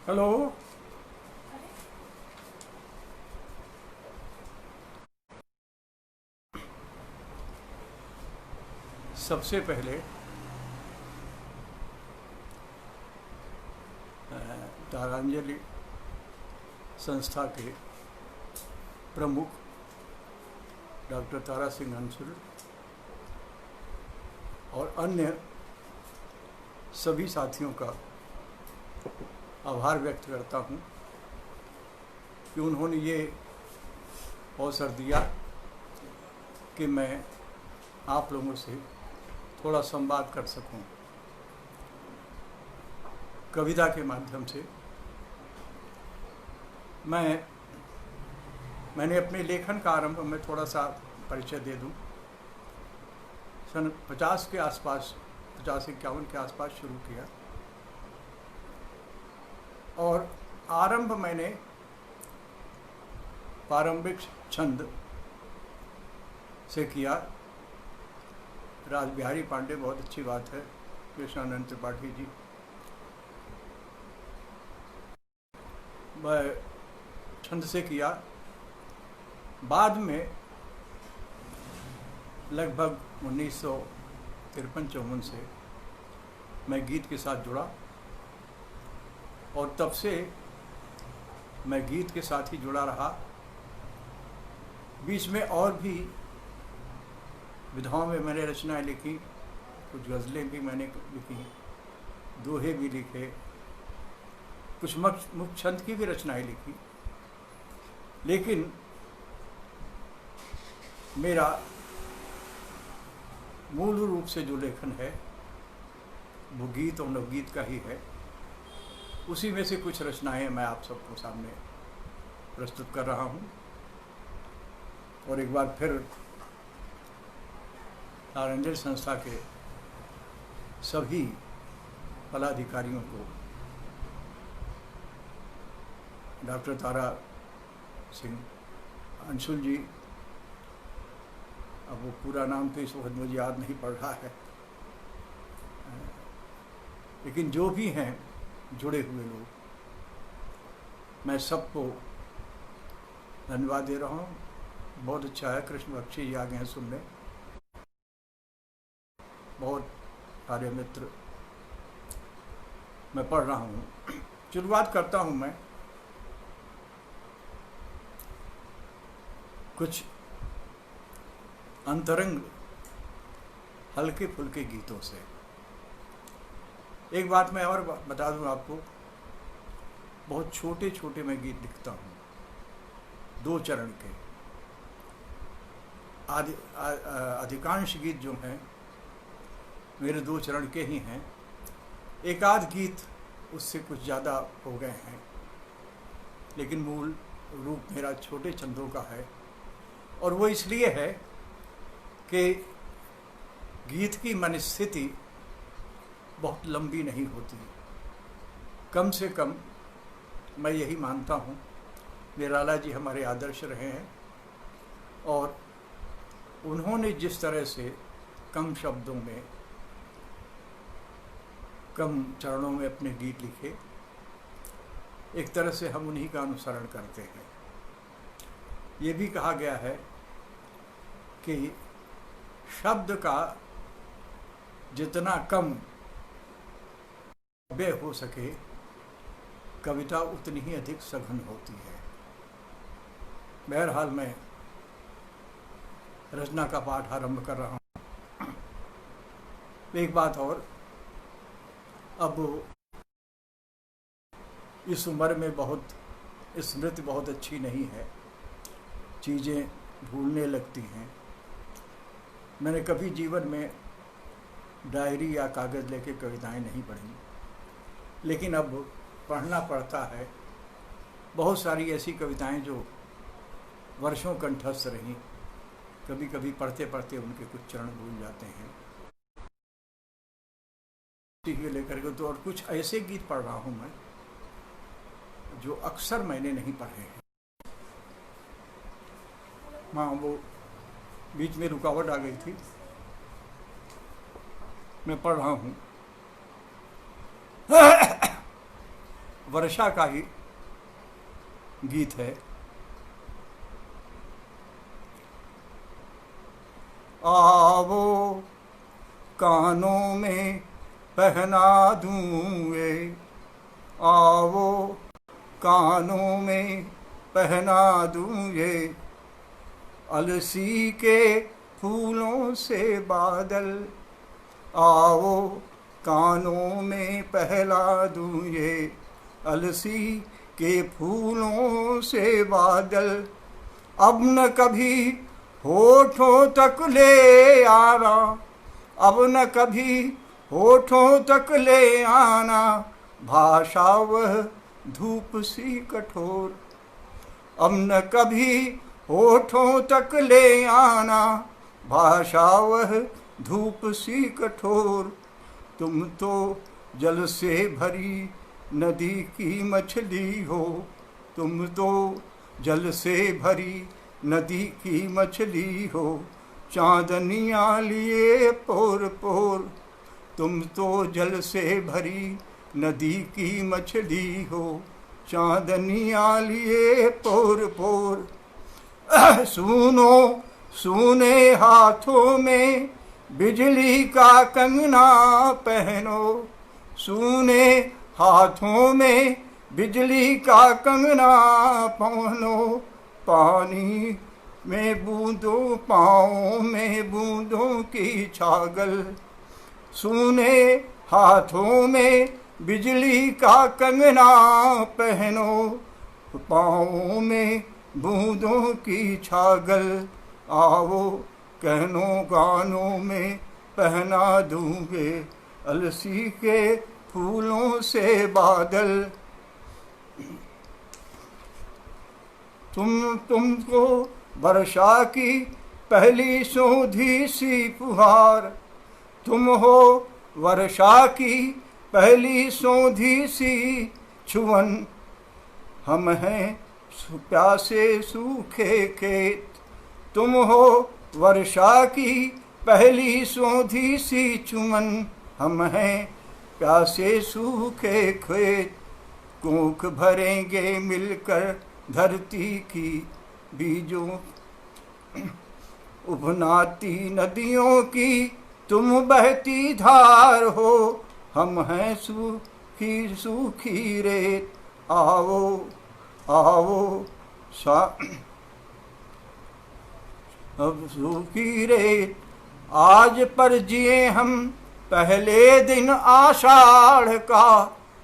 Hello. सबसे पहले तारांजलि संस्था के प्रमुख डॉक्टर तारा सिंह अंशुल और अन्य सभी साथियों का आभार व्यक्त करता हूँ कि उन्होंने ये अवसर दिया कि मैं आप लोगों से थोड़ा संवाद कर सकूं कविता के माध्यम से। मैंने अपने लेखन का आरंभ में थोड़ा सा परिचय दे दूं। सन 50 के आसपास 50-51 के आसपास शुरू किया और आरंभ मैंने प्रारंभिक छंद से किया। राज बिहारी पांडे, बहुत अच्छी बात है, कृष्णानंद त्रिपाठी जी, मैं छंद से किया। बाद में लगभग 1953-54 से मैं गीत के साथ जुड़ा और तब से मैं गीत के साथ ही जुड़ा रहा। बीच में और भी विधाओं में मैंने रचनाएं लिखी, कुछ गज़लें भी मैंने लिखी, दोहे भी लिखे, कुछ मुख्य छंद की भी रचनाएं लिखी। लेकिन मेरा मूल रूप से जो लेखन है वो गीत और नवगीत का ही है। उसी में से कुछ रचनाएं मैं आप सबको सामने प्रस्तुत कर रहा हूँ। और एक बार फिर तारांजलि संस्था के सभी पदाधिकारियों को, डॉक्टर तारा सिंह अंशुल जी, अब वो पूरा नाम तो इस वक्त मुझे याद नहीं पड़ रहा है, लेकिन जो भी हैं जुड़े हुए लोग, मैं सबको धन्यवाद दे रहा हूँ। बहुत अच्छा है, कृष्ण बख्शी जी आ गए हैं सुनने, बहुत सारे मित्र, मैं पढ़ रहा हूँ। शुरुआत करता हूँ मैं कुछ अंतरंग हल्के फुल्के गीतों से। एक बात मैं और बता दूं आपको, बहुत छोटे छोटे मैं गीत लिखता हूँ, 2 चरण के। अधिकांश गीत जो हैं मेरे 2 चरण के ही हैं। एक आध गीत उससे कुछ ज़्यादा हो गए हैं, लेकिन मूल रूप मेरा छोटे छंदों का है। और वो इसलिए है कि गीत की मनस्थिति बहुत लंबी नहीं होती। कम से कम मैं यही मानता हूँ, निराला जी हमारे आदर्श रहे हैं और उन्होंने जिस तरह से कम शब्दों में, कम चरणों में अपने गीत लिखे, एक तरह से हम उन्हीं का अनुसरण करते हैं। ये भी कहा गया है कि शब्द का जितना कम व्यय हो सके, कविता उतनी ही अधिक सघन होती है। बहरहाल मैं रचना का पाठ आरंभ कर रहा हूँ। एक बात और, अब इस उम्र में बहुत स्मृति बहुत अच्छी नहीं है, चीज़ें भूलने लगती हैं। मैंने कभी जीवन में डायरी या कागज़ लेके कविताएं नहीं पढ़ी, लेकिन अब पढ़ना पड़ता है। बहुत सारी ऐसी कविताएं जो वर्षों कंठस्थ रहीं, कभी कभी पढ़ते पढ़ते उनके कुछ चरण भूल जाते हैं, लेकर के। तो और कुछ ऐसे गीत पढ़ रहा हूँ मैं जो अक्सर मैंने नहीं पढ़े हैं। हाँ, वो बीच में रुकावट आ गई थी, मैं पढ़ रहा हूँ। वर्षा का ही गीत है। आवो कानों में पहना दूँ ये, आवो कानों में पहना दूँ ये, अलसी के फूलों से बादल। आओ कानों में पहला दूँ ये, अलसी के फूलों से बादल। अब न कभी होठों तक ले आना, अब न कभी होठों तक ले आना, भाषा वह धूप सी कठोर। अब न कभी होठों तक ले आना, भाषा वह धूप सी कठोर। तुम तो जल से भरी नदी की मछली हो, तुम तो जल से भरी नदी की मछली हो, चांदनियाँ लिए पोर पोर। तुम तो जल से भरी नदी की मछली हो, चांदनियाँ लिए पोर पोर। सुनो सूने हाथों में बिजली का कंगना पहनो, सूने हाथों में बिजली का कंगना पहनो। पानी में बूंदों, पाँव में बूंदों की छागल, सूने हाथों में बिजली का कंगना पहनो, पाँव में बूंदों की छागल। आओ कहनों गानों में पहना दूंगे, अलसी के फूलों से बादल। तुमको वर्षा की पहली सोंधी सी फुहार, तुम हो वर्षा की पहली सोंधी सी छुअन। हम हैं प्यासे सूखे खेत, तुम हो वर्षा की पहली सोंधी सी चुमन। हम हैं प्यासे सूखे खेत, कोख भरेंगे मिलकर धरती की बीजों। उभनाती नदियों की तुम बहती धार हो, हम हैं सूखी सूखी रेत। आओ आओ अब सूखी रेत, आज पर जिए हम पहले दिन आषाढ़ का,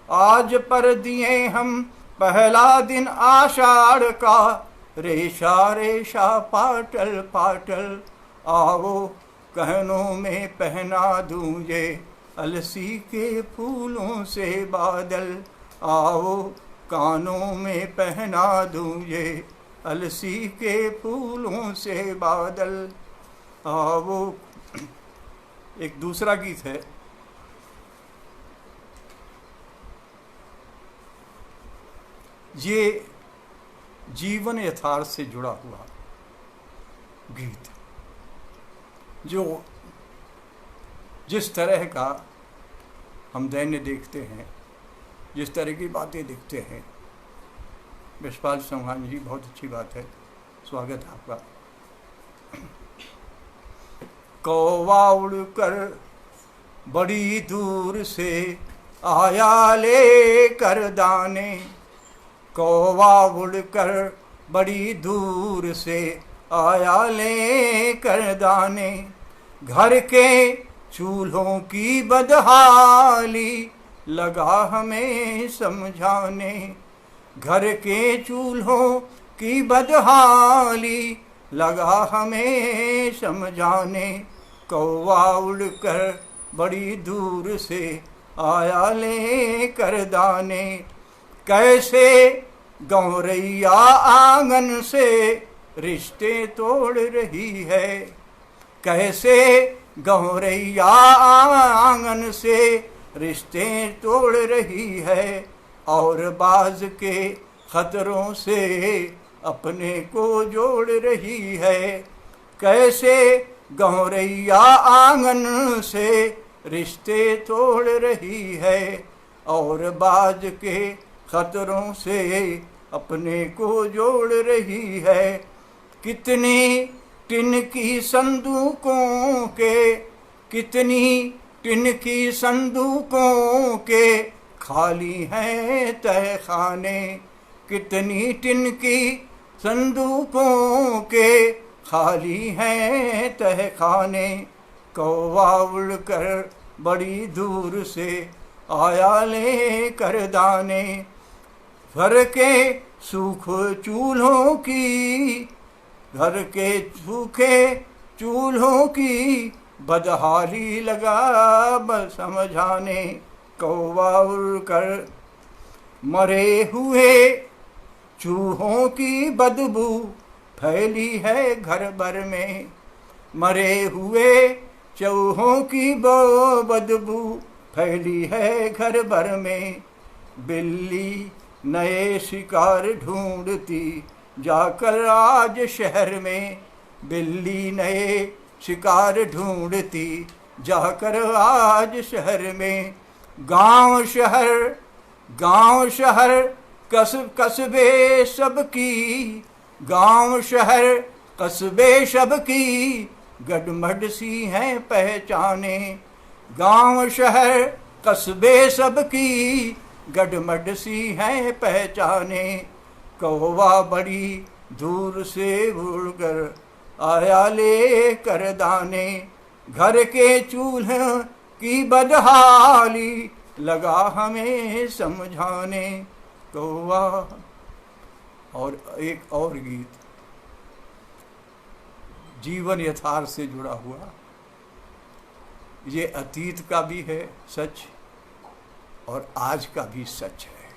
आज पर दिए हम पहला दिन आषाढ़ का। रेशा रेशा पाटल पाटल, आओ कहनों में पहना दूं ये, अलसी के फूलों से बादल। आओ कानों में पहना दूं ये, अलसी के फूलों से बादल। आओ एक दूसरा गीत है, ये जीवन यथार्थ से जुड़ा हुआ गीत, जो जिस तरह का हम दैन्य देखते हैं, जिस तरह की बातें देखते हैं। यशपाल चौहान जी, बहुत अच्छी बात है, स्वागत है आपका। कौवा उड़कर बड़ी दूर से आया ले कर दाने, कौवा उड़कर बड़ी दूर से आया ले कर दाने। घर के चूल्हों की बदहाली लगा हमें समझाने, घर के चूल्हों की बदहाली लगा हमें समझाने। कौवा उड़कर बड़ी दूर से आया ले कर दाने। कैसे गौरैया आंगन से रिश्ते तोड़ रही है, कैसे गौरैया आंगन से रिश्ते तोड़ रही है। और बाज के खतरों से अपने को जोड़ रही है। कैसे गौरैया आंगन से रिश्ते तोड़ रही है, और बाज के खतरों से अपने को जोड़ रही है। कितनी टिन की संदूकों के, कितनी टिन की संदूकों के खाली हैं तहखाने, कितनी टिन की संदूकों के खाली हैं तहखाने। कौवा उड़कर बड़ी दूर से आया ले कर दाने, घर के सूखे चूल्हों की, घर के सूखे चूल्हों की बदहाली लगा बस समझाने। कौवा उड़कर मरे हुए चूहों की बदबू फैली है घर भर में, मरे हुए चूहों की बदबू फैली है घर भर में। बिल्ली नए शिकार ढूंढती जाकर आज शहर में, बिल्ली नए शिकार ढूंढती जाकर आज शहर में। गांव शहर कस्बे सबकी, गांव शहर कस्बे सबकी गडमड सी हैं पहचाने, गांव शहर कस्बे सबकी गडमड सी हैं पहचाने। कौवा बड़ी दूर से उड़कर आया ले कर दाने, घर के चूल्हे की बदहाली लगा हमें समझाने। कौवा। और एक और गीत जीवन यथार्थ से जुड़ा हुआ, ये अतीत का भी है सच और आज का भी सच है।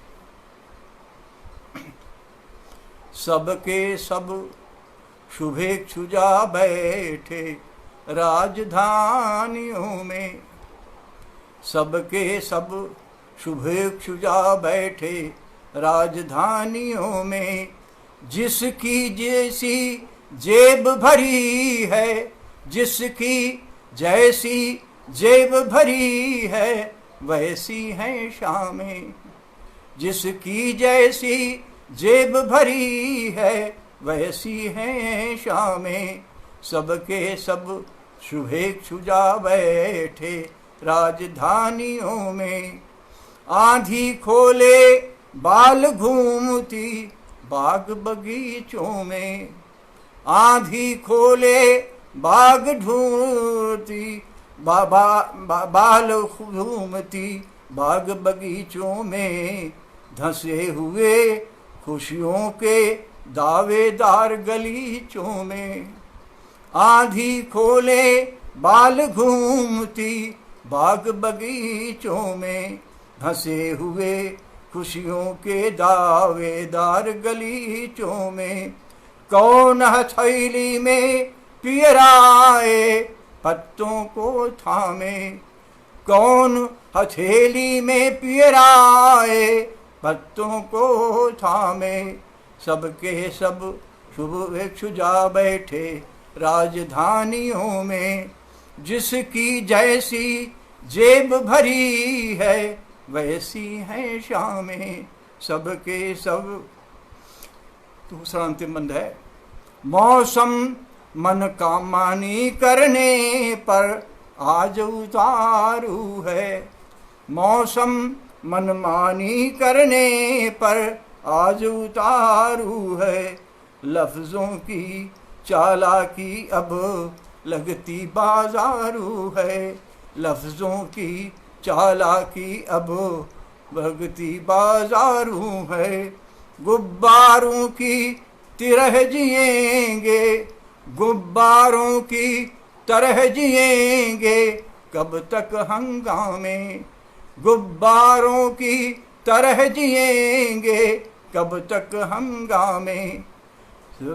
सबके सब शुभेच्छु जा बैठे राजधानियों में, सबके सब शुभेच्छु जा बैठे राजधानियों में। जिसकी जैसी जेब भरी है, जिसकी जैसी जेब भरी है वैसी हैं शामें, जिसकी जैसी जेब भरी है वैसी हैं शामें। सबके सब शुभेच्छु जा बैठे राजधानियों में। आंधी खोले बाल घूमती बाग बगीचों में, आंधी खोले बाग ढूंढती बाल घूमती बाग बगीचों में। धंसे हुए खुशियों के दावेदार गलीचों में, आंधी खोले बाल घूमती बाग बगीचों में। धंसे हुए खुशियों के दावेदार गलीचों में। कौन हथेली में पियराए पत्तों को थामे, कौन हथेली में पियराए पत्तों को थामे। सबके सब शुभेच्छु जा बैठे राजधानियों में। जिसकी जैसी जेब भरी है वैसी है शामें। सबके सब। दूसरा अंतिम बंद है। मौसम मन का मानी करने पर आज उतारू है, मौसम मनमानी करने पर आज उतारू है। लफ्जों की चालाकी अब लगती बाजारू है, लफ्जों की चालाकी अब लगती बाजारू है। गुब्बारों की तरह जिएंगे, गुब्बारों की तरह जिएंगे कब तक हंगामे। गुब्बारों की तरह जिएंगे कब तक हंगामे।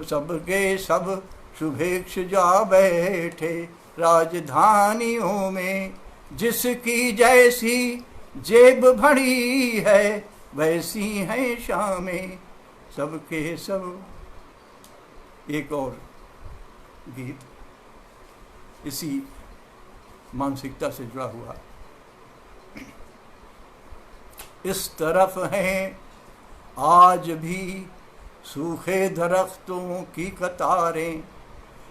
सबके सब शुभेच्छु जा बैठे राजधानियों में। जिसकी जैसी जेब भरी है वैसी है शामें। सबके सब। एक और गीत इसी मानसिकता से जुड़ा हुआ। इस तरफ हैं आज भी सूखे दरख्तों की कतारें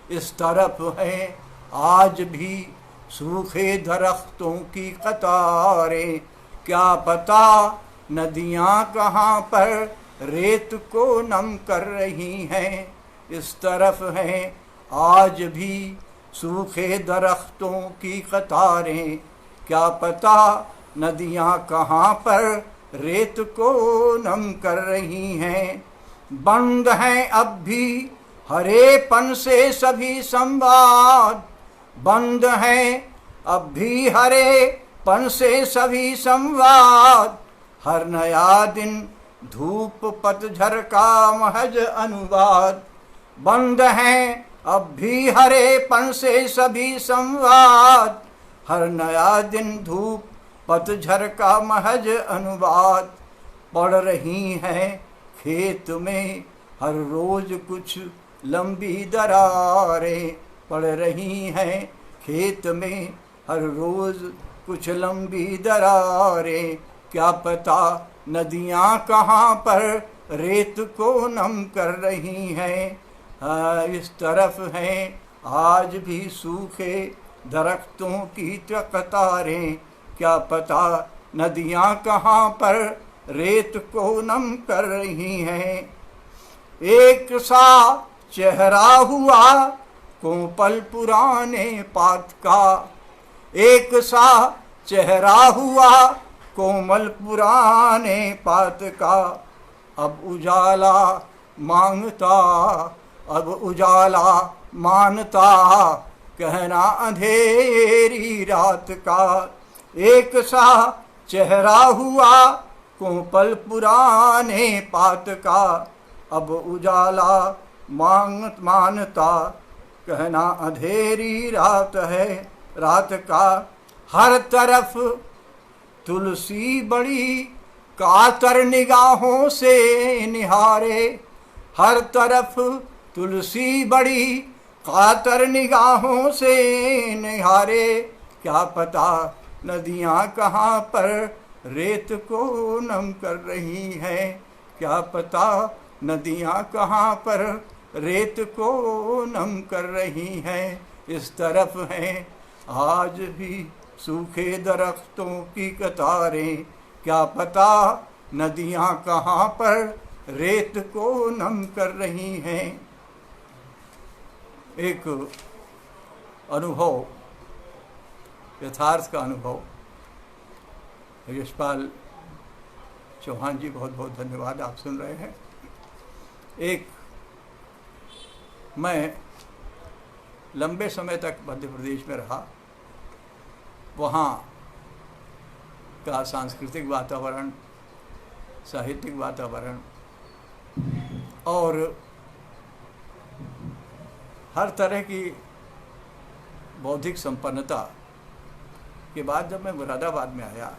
इस तरफ हैं, आज भी सूखे दरख्तों की कतारें। क्या पता नदियाँ कहाँ पर रेत को नम कर रही हैं, इस तरफ हैं आज भी सूखे दरख्तों की कतारें। क्या पता नदियाँ कहाँ पर रेत को नम कर रही हैं। बंद हैं अब भी हरेपन से सभी संवाद, बंद हैं अब भी हरेपन से सभी संवाद। हर नया दिन धूप पतझड़ का महज अनुवाद, बंद हैं अब भी हरेपन से सभी संवाद। हर नया दिन धूप पतझड़ का महज अनुवाद। पड़ रही हैं खेत में हर रोज कुछ लंबी दरारें, पड़ रही हैं खेत में हर रोज कुछ लंबी दरारें। क्या पता नदियाँ कहाँ पर रेत को नम कर रही हैं। इस तरफ हैं आज भी सूखे दरख्तों की कतारें। क्या पता नदियाँ कहाँ पर रेत को नम कर रही हैं। एक सा चेहरा हुआ कोपल पुराने पात का, एक सा चेहरा हुआ कोमल पुराने पात का। अब उजाला मांगता, अब उजाला मानता कहना अंधेरी रात का। एक सा चेहरा हुआ कोपल पुराने पात का, अब उजाला मानता कहना अंधेरी रात है रात का। हर तरफ तुलसी बड़ी कातर निगाहों से निहारे, हर तरफ तुलसी बड़ी कातर निगाहों से निहारे। क्या पता नदियाँ कहाँ पर रेत को नम कर रही हैं। क्या पता नदियाँ कहाँ पर रेत को नम कर रही हैं। इस तरफ हैं आज भी सूखे दरख्तों की कतारें। क्या पता नदियाँ कहाँ पर रेत को नम कर रही हैं। एक अनुभव, यथार्थ का अनुभव। यशपाल चौहान जी बहुत बहुत धन्यवाद, आप सुन रहे हैं। एक मैं लंबे समय तक मध्य प्रदेश में रहा, वहाँ का सांस्कृतिक वातावरण, साहित्यिक वातावरण और हर तरह की बौद्धिक संपन्नता के बाद जब मैं मुरादाबाद में आया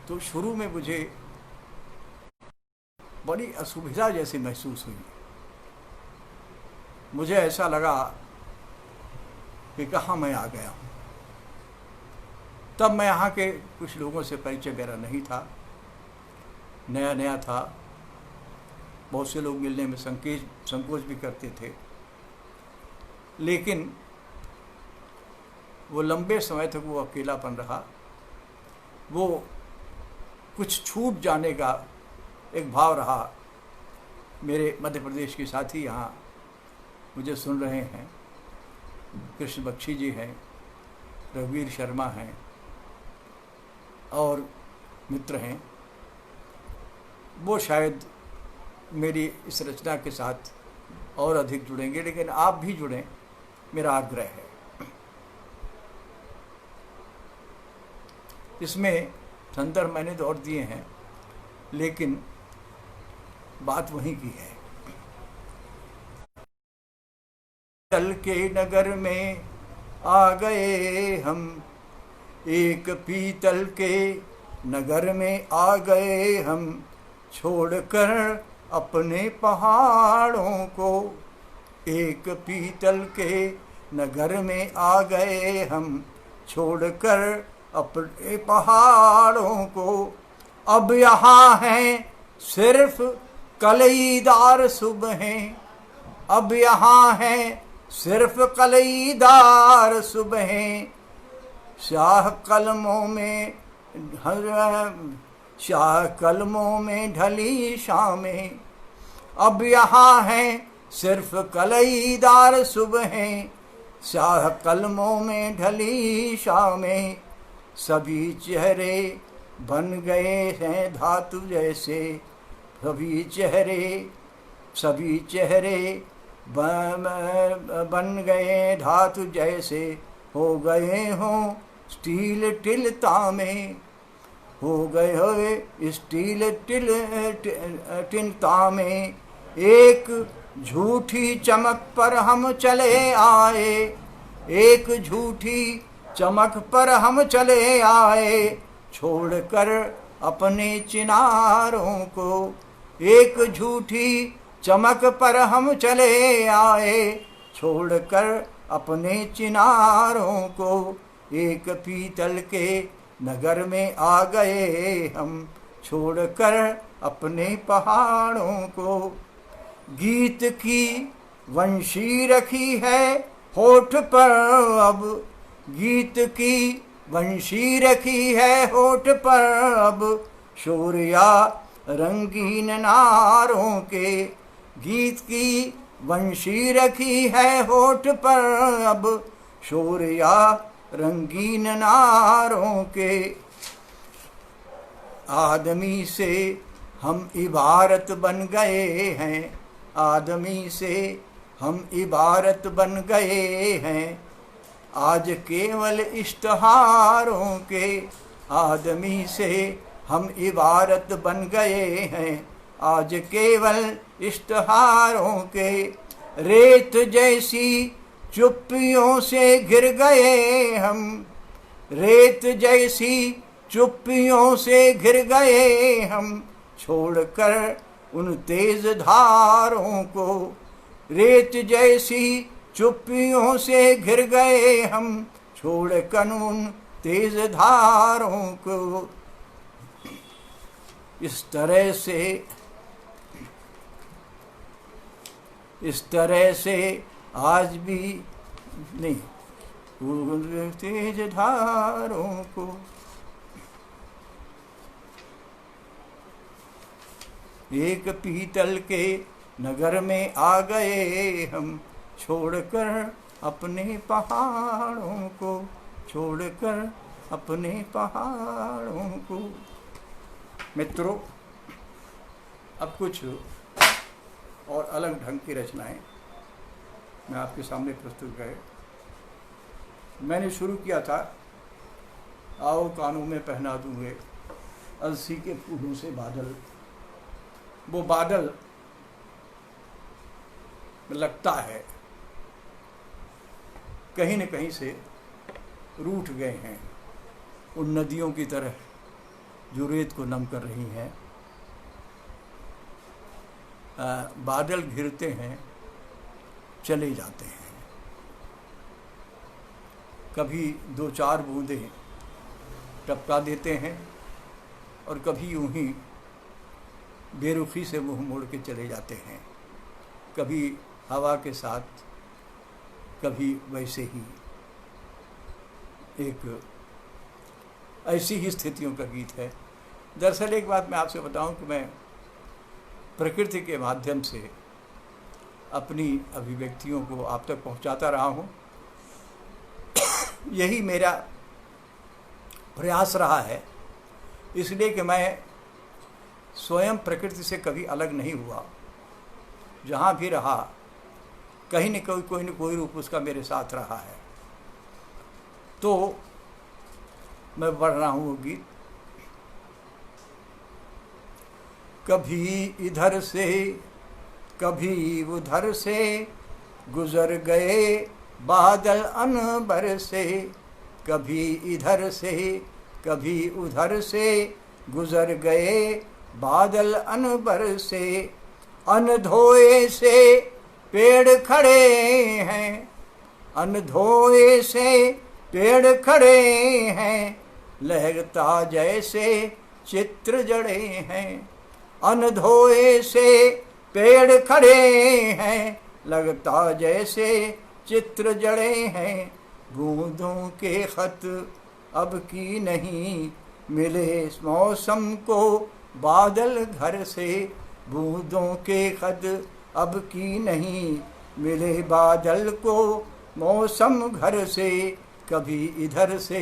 तो शुरू में मुझे बड़ी असुविधा जैसी महसूस हुई। मुझे ऐसा लगा कि कहाँ मैं आ गया हूँ। तब मैं यहाँ के कुछ लोगों से परिचय मेरा नहीं था, नया नया था। बहुत से लोग मिलने में संकोच भी करते थे, लेकिन वो लंबे समय तक वो अकेलापन रहा। वो कुछ छूट जाने का एक भाव रहा। मेरे मध्य प्रदेश के साथी यहाँ मुझे सुन रहे हैं, कृष्ण बख्शी जी हैं, रघुवीर शर्मा हैं और मित्र हैं। वो शायद मेरी इस रचना के साथ और अधिक जुड़ेंगे, लेकिन आप भी जुड़ें, मेरा आग्रह है। इसमें संदर्भ मैंने तो और दिए हैं, लेकिन बात वहीं की है। पीतल के नगर में आ गए हम, एक पीतल के नगर में आ गए हम, छोड़कर अपने पहाड़ों को। एक पीतल के नगर में आ गए हम, छोड़कर अपने पहाड़ों को। अब यहाँ हैं सिर्फ कलईदार सुबहें, अब यहाँ हैं सिर्फ कलईदार सुबहें। शाह कलमों में ढली शामें, अब यहाँ हैं सिर्फ कलईदार सुबहें। शाह कलमों में ढली शामें, सभी चेहरे बन गए हैं धातु जैसे। सभी चेहरे बन गए धातु जैसे। हो गए हों स्टील टिल तामे, हो गए हो स्टील टिल तामे। एक झूठी चमक पर हम चले आए, एक झूठी चमक पर हम चले आए। छोड़कर अपने चिनारों को, एक झूठी चमक पर हम चले आए। छोड़कर अपने चिनारों को, एक पीतल के नगर में आ गए हम। छोड़कर अपने पहाड़ों को, गीत की वंशी रखी है होठ पर अब। गीत की वंशी रखी है होठ पर अब। शोर या रंगीन नारों के, गीत की वंशी रखी है होठ पर अब। शोर या रंगीन नारों के। आदमी से हम इबारत बन गए हैं, आदमी से हम इबारत बन गए हैं। आज केवल इश्तहारों के, आदमी से हम इबारत बन गए हैं। आज केवल इश्तहारों के। रेत जैसी चुप्पियों से घिर गए हम, रेत जैसी चुप्पियों से घिर गए हम। छोड़कर उन तेज धारों को, रेत जैसी चुप्पियों से घिर गए हम। छोड़कर उन तेज धारों को। इस तरह से आज भी नहीं, तेज धारों को। एक पीतल के नगर में आ गए हम। छोड़कर अपने पहाड़ों को, छोड़कर अपने पहाड़ों को। मित्रों, अब कुछ और अलग ढंग की रचनाएं मैं आपके सामने प्रस्तुत करें। मैंने शुरू किया था, आओ कानों में पहना दूंगे अलसी के फूलों से बादल। वो बादल लगता है कहीं न कहीं से रूठ गए हैं, उन नदियों की तरह जो रेत को नम कर रही हैं। बादल घिरते हैं, चले जाते हैं। कभी 2-4 बूंदें टपका देते हैं और कभी यूं ही बेरुखी से मुंह मोड़ के चले जाते हैं। कभी हवा के साथ, कभी वैसे ही। एक ऐसी ही स्थितियों का गीत है। दरअसल एक बात मैं आपसे बताऊं कि मैं प्रकृति के माध्यम से अपनी अभिव्यक्तियों को आप तक पहुंचाता रहा हूं। यही मेरा प्रयास रहा है, इसलिए कि मैं स्वयं प्रकृति से कभी अलग नहीं हुआ। जहाँ भी रहा कहीं न कोई न कोई रूप उसका मेरे साथ रहा है। तो मैं पढ़ रहा हूँ वो गीत। कभी इधर से कभी उधर से गुजर गए बादल अनबर से। कभी इधर से कभी उधर से गुजर गए बादल अनबर से। अनधोए से पेड़ खड़े हैं, अनधोए से पेड़ खड़े हैं। लहरता जैसे चित्र जड़े हैं, अनधोए से पेड़ खड़े हैं, लगता जैसे चित्र जड़े हैं। बूंदों के खत अब की नहीं, मिले इस मौसम को बादल घर से। बूंदों के खत अब की नहीं, मिले बादल को मौसम घर से। कभी इधर से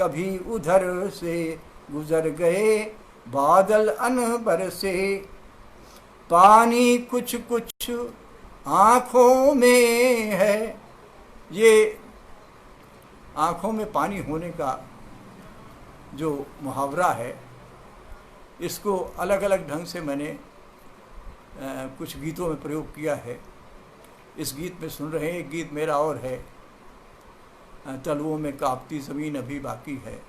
कभी उधर से गुजर गए बादल अनबर से। पानी कुछ कुछ आँखों में है, ये आँखों में पानी होने का जो मुहावरा है, इसको अलग अलग ढंग से मैंने कुछ गीतों में प्रयोग किया है। इस गीत में सुन रहे हैं, एक गीत मेरा और है, तलवों में कांपती ज़मीन अभी बाकी है,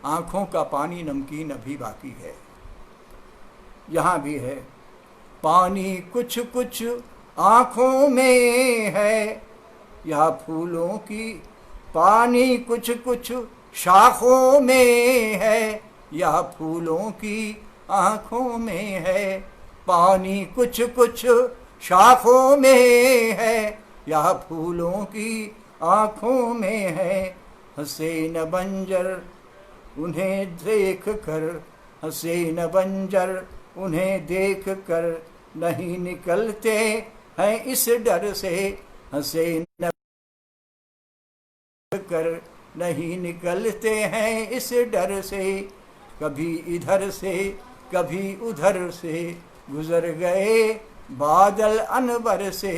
आँखों का पानी नमकीन अभी बाकी है। यहाँ भी है, पानी कुछ कुछ आँखों में है, यह फूलों की पानी कुछ कुछ शाखों में है, यह फूलों की आँखों में है। पानी कुछ कुछ शाखों में है, यह फूलों की आँखों में है। हंसे न बंजर उन्हें देख कर, हंसे न बंजर उन्हें देख कर, नहीं निकलते हैं इस डर से। हंसे न कर नहीं निकलते हैं इस डर से। कभी इधर से कभी उधर से गुजर गए बादल अनबर से।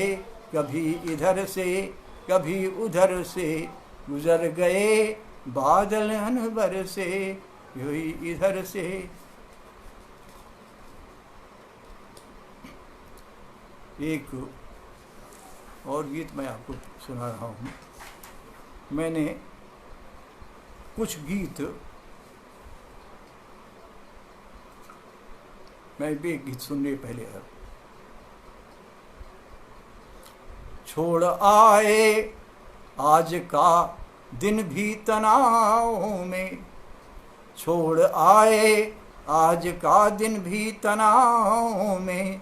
कभी इधर से कभी उधर से गुजर गए बादल अनबर से। यही इधर से। एक और गीत मैं आपको सुना रहा हूँ। मैंने कुछ गीत, मैं भी एक गीत सुनने पहले है। छोड़ आए आज का दिन भी तनाव में, छोड़ आए आज का दिन भी तनाव में।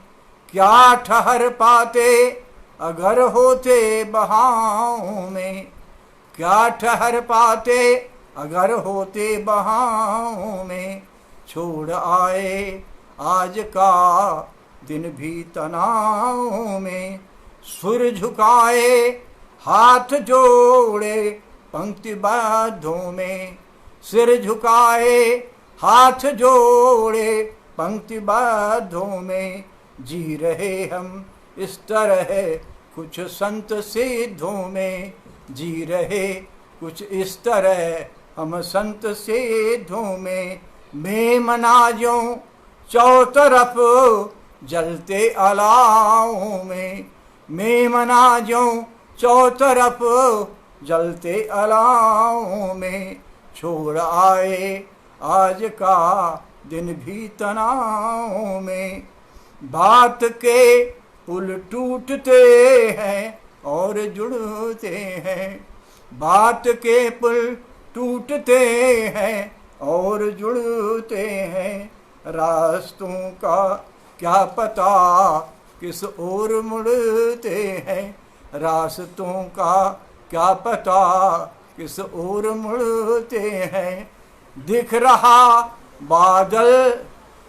क्या ठहर पाते अगर होते बहाव में, क्या ठहर पाते अगर होते बहाव में। छोड़ आए आज का दिन भी तनाव में। सुर झुकाए हाथ जोड़े पंक्तिबद्धों में, सिर झुकाए हाथ जोड़े पंक्तिबद्धों में। जी रहे हम इस तरह कुछ संत सिद्धों में, जी रहे कुछ इस तरह हम संत सिद्धों में। मेमनाजों चौतरफ जलते अलाओं में, मेमनाजों चौतरफ जलते अलाओं में। छोड़ आए आज का दिन भी तनाव में। बात के पुल टूटते हैं और जुड़ते हैं, बात के पुल टूटते हैं और जुड़ते हैं। रास्तों का क्या पता किस ओर मुड़ते हैं, रास्तों का क्या पता किस ओर मुड़ते हैं। दिख रहा बादल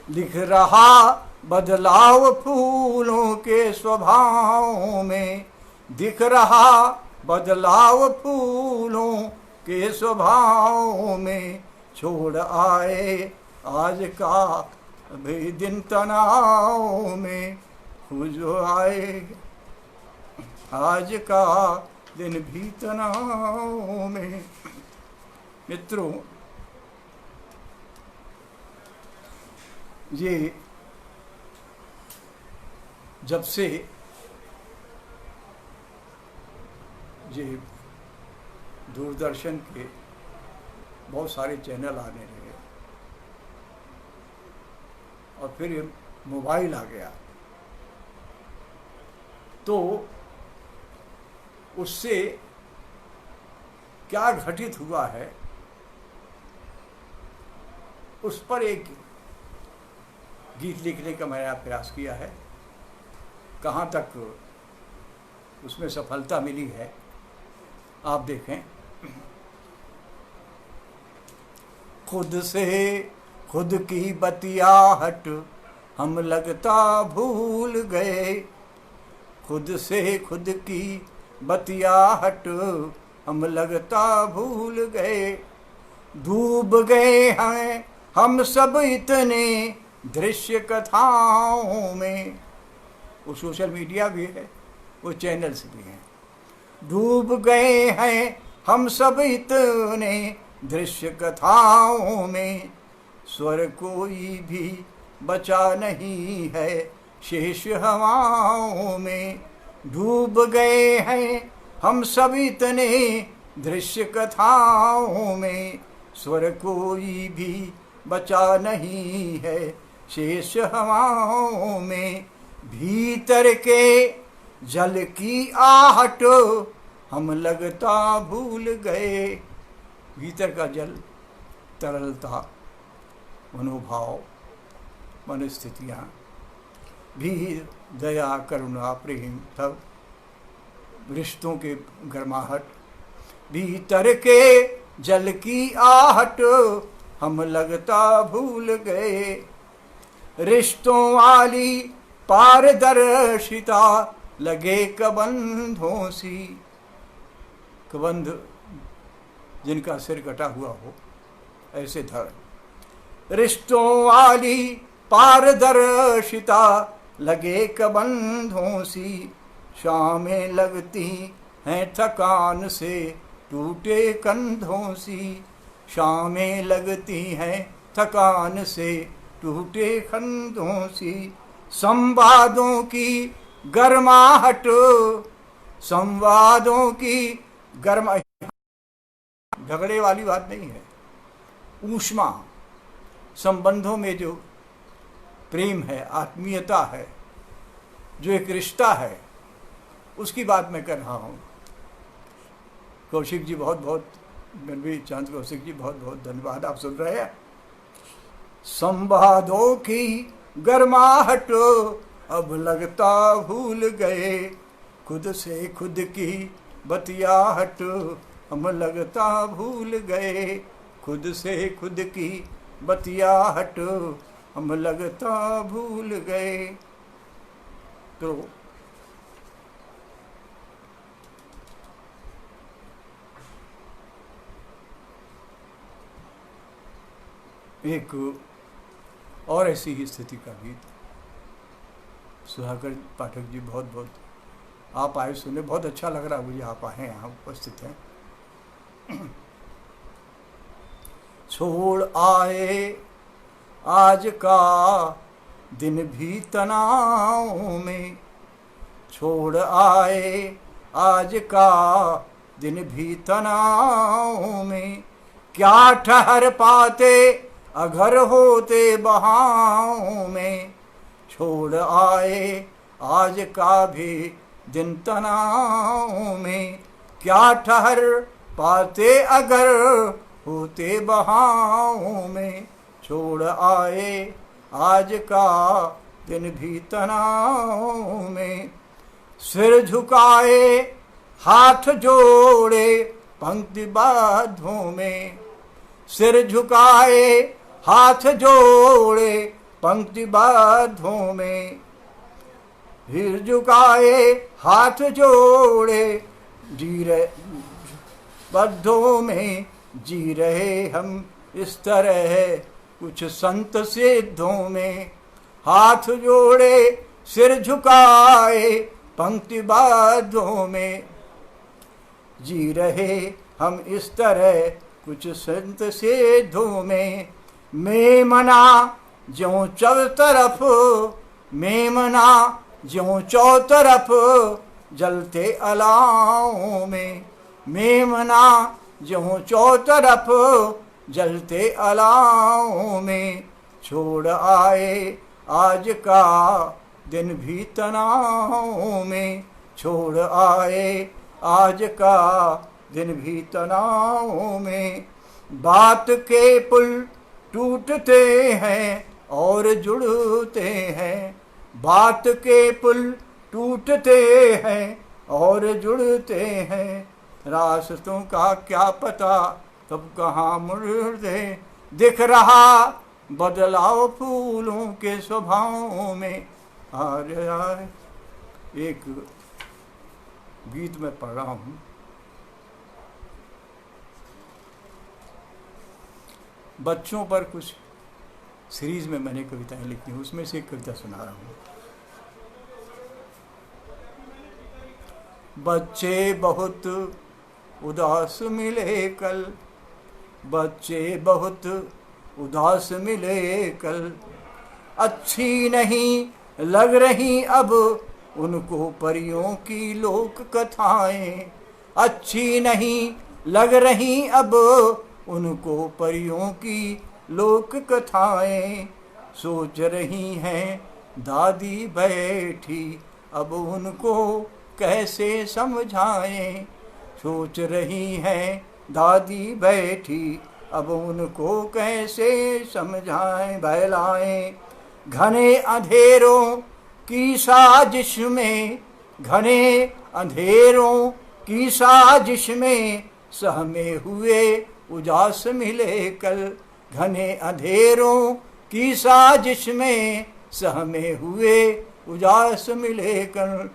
लिख रहा बदलाव फूलों के स्वभाव में, दिख रहा बदलाव फूलों के स्वभाव में। छोड़ आए आज का भी दिन तनाव में, जो आए आज का दिन भी तनाव में। मित्रों, ये जब से ये दूरदर्शन के बहुत सारे चैनल आने लगे और फिर ये मोबाइल आ गया, तो उससे क्या घटित हुआ है उस पर एक गीत लिखने का मैंने प्रयास किया है। कहाँ तक उसमें सफलता मिली है आप देखें। खुद से खुद की बतियाहट हम लगता भूल गए, खुद से खुद की बतियाहट हम लगता भूल गए। डूब गए हैं हम सब इतने दृश्य कथाओं में। वो सोशल मीडिया भी है, वो चैनल्स भी हैं। डूब गए हैं हम सब इतने दृश्य कथाओं में, स्वर कोई भी बचा नहीं है शेष हवाओं में। डूब गए हैं हम सब इतने दृश्य कथाओं में, स्वर कोई भी बचा नहीं है शेष हवाओं में। भीतर के जल की आहट हम लगता भूल गए। भीतर का जल, तरलता, मनोभाव, मनस्थितियाँ भी, दया, करुणा, प्रेम, सब रिश्तों के गर्माहट। भीतर के जल की आहट हम लगता भूल गए। रिश्तों वाली पारदर्शिता लगे कबंधों सी। कबंध जिनका सिर कटा हुआ हो, ऐसे धड़। रिश्तों वाली पारदर्शिता लगे कबंधों सी, शामें लगती हैं थकान से टूटे कंधों सी। शामें लगती हैं थकान से टूटे कंधों सी। संवादों की गर्माहट, संवादों की गर्मा, झगड़े वाली बात नहीं है। ऊष्मा, संबंधों में जो प्रेम है, आत्मीयता है, जो एक रिश्ता है, उसकी बात मैं कर रहा हूँ। कौशिक जी बहुत बहुत, रणवीर चंद कौशिक जी बहुत बहुत धन्यवाद, आप सुन रहे हैं। संवादों की गर्माहट अब लगता भूल गए, खुद से खुद की बतियाहट हम लगता भूल गए। खुद से खुद की बतियाहट हम लगता भूल गए। तो एक और ऐसी ही स्थिति का गीत सुधाकर पाठक जी, बहुत बहुत आप आए, सुने, बहुत अच्छा लग रहा मुझे आप आए, यहाँ उपस्थित हैं। छोड़ आए आज का दिन भी तनाव में, छोड़ आए आज का दिन भी तनाव में। क्या ठहर पाते अगर होते बहाओं में, छोड़ आए आज का भी दिन तनाव में। क्या ठहर पाते अगर होते बहाओं में, छोड़ आए आज का दिन भी तनाव में। सिर झुकाए हाथ जोड़े पंक्तिबद्धों में, सिर झुकाए हाथ जोड़े पंक्तिबद्धों में। सिर झुकाए हाथ जोड़े जी रहे बद्धों में, जी रहे हम इस तरह कुछ संत सिद्धों में। हाथ जोड़े सिर झुकाए पंक्तिबद्धों में, जी रहे हम इस तरह कुछ संत सिद्धों में। मेमना ज्यों चौतरफ, मेमना ज्यों चौतरफ जलते अलाओं में। मेमना ज्यों चौतरफ जलते अलाओं में, छोड़ आए आज का दिन भी तनाव में। छोड़ आए आज का दिन भी तनाव में। बात के पुल टूटते हैं और जुड़ते हैं, बात के पुल टूटते हैं और जुड़ते हैं, रास्तों का क्या पता कब कहाँ मुड़ते, दिख रहा बदलाव फूलों के स्वभाव में। आए एक गीत में पढ़ रहा हूँ, बच्चों पर कुछ सीरीज में मैंने कविताएं लिखी हैं, उसमें से एक कविता सुना रहा हूँ। बच्चे बहुत उदास मिले कल, बच्चे बहुत उदास मिले कल, अच्छी नहीं लग रही अब उनको परियों की लोक कथाएं, अच्छी नहीं लग रही अब उनको परियों की लोक कथाएं, सोच रही हैं दादी बैठी अब उनको कैसे समझाएं, सोच रही हैं दादी बैठी अब उनको कैसे समझाएं, बहलाएं घने अंधेरों की साजिश में, घने अंधेरों की साजिश में सहमे हुए उजास मिले कल, घने अंधेरों की साजिश में सहमे हुए उजास मिले कल,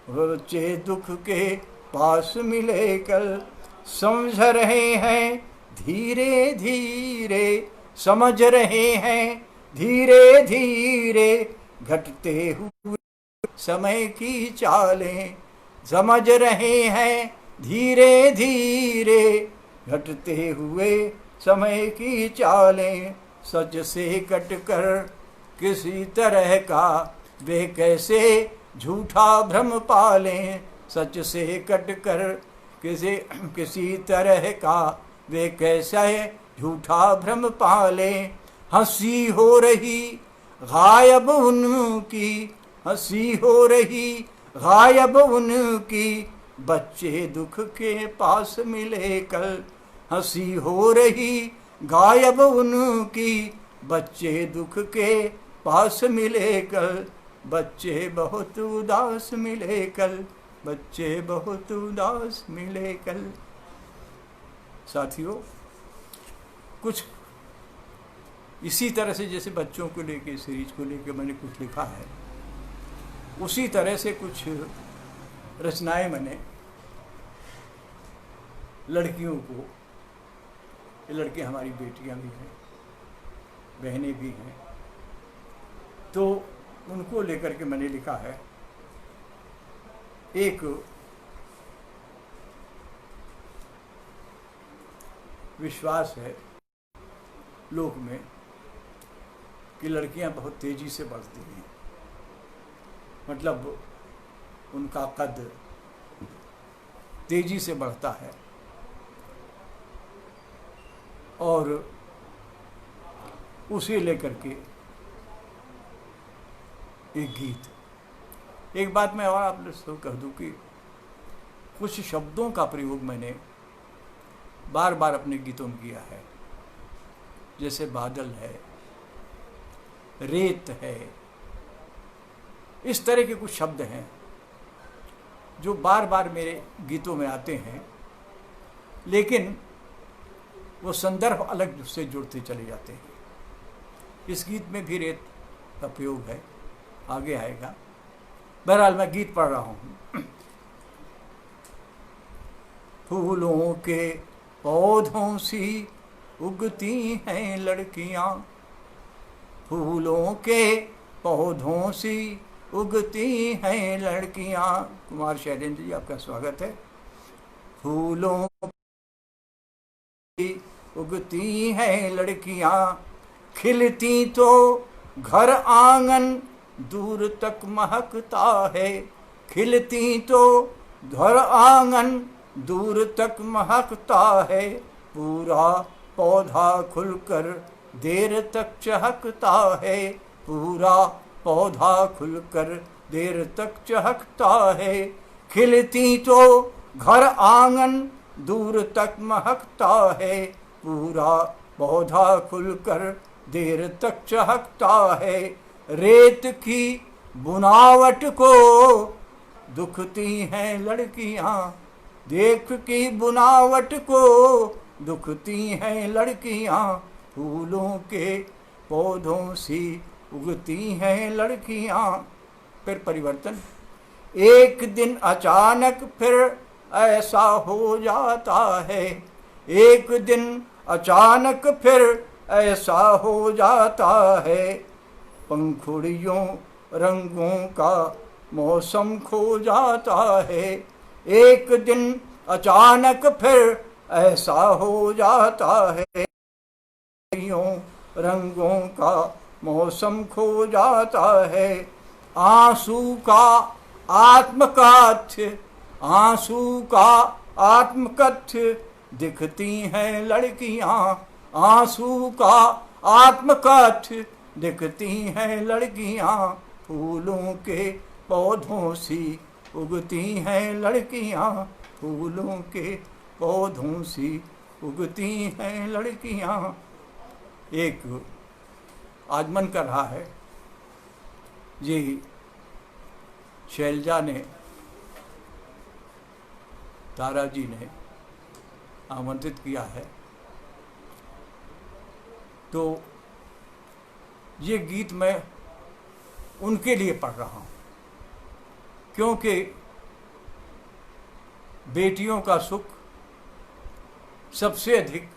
बच्चे दुख के पास मिले कल, समझ रहे हैं धीरे धीरे, समझ रहे हैं धीरे धीरे, घटते हुए समय की चालें, समझ रहे हैं धीरे धीरे, घटते हुए समय की चालें, सच से कटकर किसी तरह का वे कैसे झूठा भ्रम पालें, सच से कटकर किसी तरह का वे कैसे झूठा भ्रम पालें, हंसी हो रही गायब उनकी, हंसी हो रही गायब उनकी, बच्चे दुख के पास मिले कल, हंसी हो रही गायब उनकी, बच्चे दुख के पास मिले कल, बच्चे बहुत उदास मिले कल, बच्चे बहुत उदास मिले कल। साथियों, कुछ इसी तरह से जैसे बच्चों को लेके, सीरीज को लेके मैंने कुछ लिखा है, उसी तरह से कुछ रचनाएं मैंने लड़कियों को, ये लड़कियां हमारी बेटियां भी हैं, बहनें भी हैं, तो उनको लेकर के मैंने लिखा है। एक विश्वास है लोक में कि लड़कियां बहुत तेजी से बढ़ती हैं, मतलब उनका कद तेजी से बढ़ता है, और उसे लेकर के एक गीत। एक बात मैं और आप लोगों को कह दूं कि कुछ शब्दों का प्रयोग मैंने बार बार अपने गीतों में किया है, जैसे बादल है, रेत है, इस तरह के कुछ शब्द हैं जो बार बार मेरे गीतों में आते हैं, लेकिन वो संदर्भ अलग से जुड़ते चले जाते हैं। इस गीत में भी रेत का प्रयोग है, आगे आएगा। बहरहाल मैं गीत पढ़ रहा हूँ। फूलों के पौधों सी उगती हैं लड़कियाँ, फूलों के पौधों सी उगती हैं लड़कियाँ। कुमार शैलेंद्र जी, आपका स्वागत है। फूलों की उगती हैं लड़कियाँ, खिलती तो घर आंगन दूर तक महकता है, खिलती तो घर आंगन दूर तक महकता है, पूरा पौधा खुलकर देर तक चहकता है, पूरा पौधा खुलकर देर तक चहकता है, खिलती तो घर आंगन दूर तक महकता है, पूरा पौधा खुलकर देर तक चहकता है रेत की बुनावट को। दुखती हैं लड़कियां देख की बुनावट को, दुखती हैं लड़कियां फूलों के पौधों सी उगती हैं लड़कियां। फिर परिवर्तन, एक दिन अचानक फिर ऐसा हो जाता है, एक दिन अचानक फिर ऐसा हो जाता है। पंखुड़ियों रंगों का मौसम खो जाता है, एक दिन अचानक फिर ऐसा हो जाता है। रंगों का मौसम खो जाता है। आंसू का आत्मकथ्य, आंसू का आत्मकथ्य दिखती हैं लड़कियां, आंसू का आत्मकथ्य दिखती हैं लड़कियां। फूलों के पौधों सी उगती हैं लड़कियां, फूलों के पौधों सी उगती हैं लड़कियां। एक आज मन कर रहा है, ये शैलजा ने, तारा जी ने आमंत्रित किया है, तो ये गीत मैं उनके लिए पढ़ रहा हूँ, क्योंकि बेटियों का सुख सबसे अधिक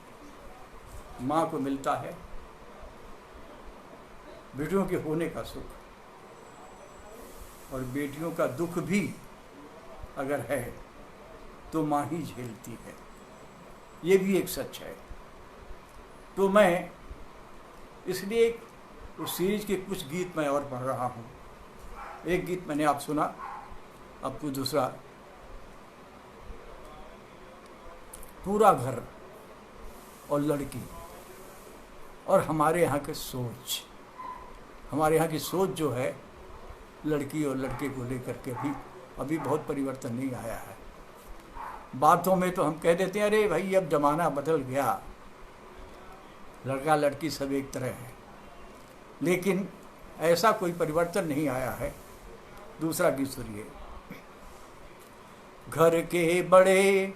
माँ को मिलता है, बेटियों के होने का सुख, और बेटियों का दुख भी अगर है तो माँ ही झेलती है, ये भी एक सच है। तो मैं इसलिए उस सीरीज के कुछ गीत मैं और पढ़ रहा हूँ। एक गीत मैंने आप सुना, अब कुछ दूसरा। पूरा घर और लड़की और हमारे यहाँ के सोच, हमारे यहाँ की सोच जो है लड़की और लड़के को लेकर के भी अभी बहुत परिवर्तन नहीं आया है। बातों में तो हम कह देते हैं अरे भाई अब ज़माना बदल गया, लड़का लड़की सब एक तरह है, लेकिन ऐसा कोई परिवर्तन नहीं आया है। दूसरा गीत सुनिए। घर के बड़े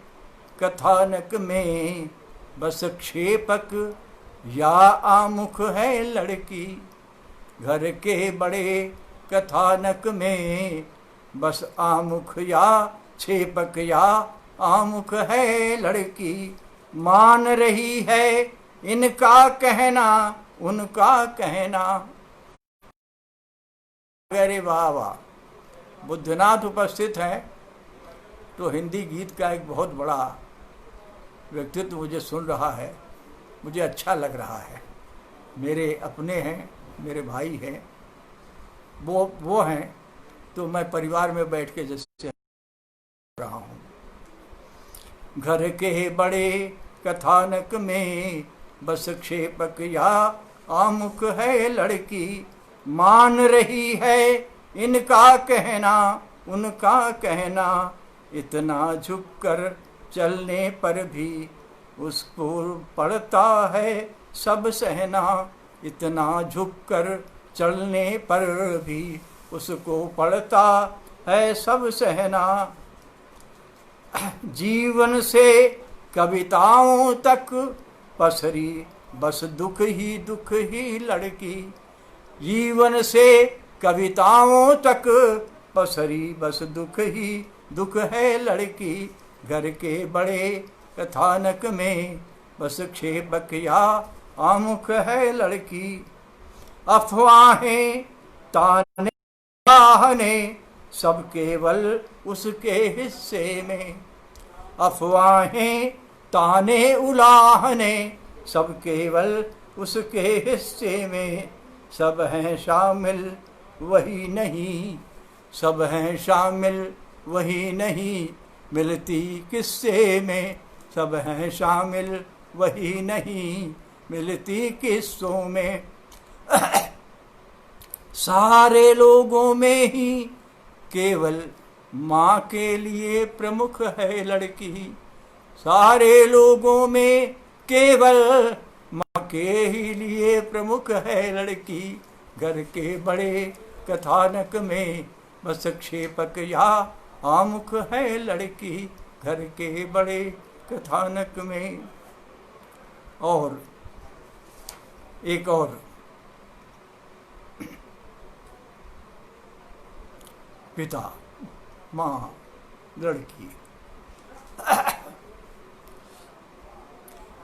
कथानक में बस क्षेपक या आमुख है लड़की, घर के बड़े कथानक में बस आमुख या क्षेपक या आमुख है लड़की। मान रही है इनका कहना उनका कहना। अरे वाह वाह, बुद्धनाथ उपस्थित हैं तो हिंदी गीत का एक बहुत बड़ा व्यक्तित्व मुझे सुन रहा है, मुझे अच्छा लग रहा है। मेरे अपने हैं, मेरे भाई हैं, वो हैं, तो मैं परिवार में बैठ के जैसे रहा हूँ। घर के बड़े कथानक में बस क्षेपक या आमुख है लड़की। मान रही है इनका कहना उनका कहना, इतना झुककर चलने पर भी उसको पड़ता है सब सहना। इतना झुककर चलने पर भी उसको पड़ता है सब सहना। जीवन से कविताओं तक पसरी बस दुख ही लड़की। जीवन से कविताओं तक पसरी बस दुख है लड़की। घर के बड़े कथानक में बस क्षेपक या आमुख है लड़की। अफवाहें ताने ने सब केवल उसके हिस्से में। अफवाहें ताने उलाहने सब केवल उसके हिस्से में। सब हैं शामिल वही नहीं, सब हैं शामिल वही नहीं, मिलती किस्से में। सब हैं शामिल वही नहीं, मिलती किस्सों में। सारे लोगों में ही केवल माँ के लिए प्रमुख है लड़की। सारे लोगों में केवल माँ के ही लिए प्रमुख है लड़की, घर के बड़े कथानक में बस क्षेपक या आमुख है लड़की, घर के बड़े कथानक में। और एक और, पिता माँ लड़की।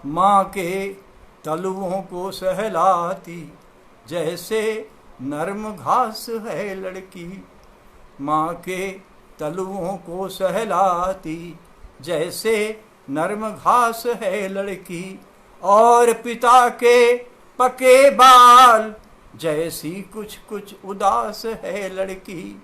माँ के तलुओं को सहलाती जैसे नर्म घास है लड़की, माँ के तलुओं को सहलाती जैसे नर्म घास है लड़की, और पिता के पके बाल जैसी कुछ कुछ उदास है लड़की।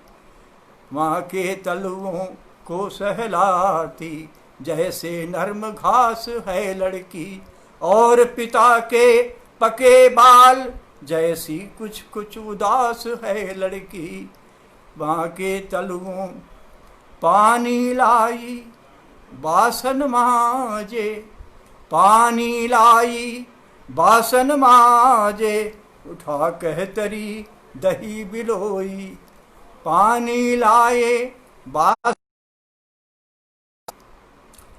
माँ के तलुओं को सहलाती जैसे नर्म घास है लड़की, और पिता के पके बाल जैसी कुछ कुछ उदास है लड़की। माँ के तलुओं पानी लाई बासन माजे, पानी लाई बासन माजे, उठा कहतरी दही बिलोई, पानी लाए बास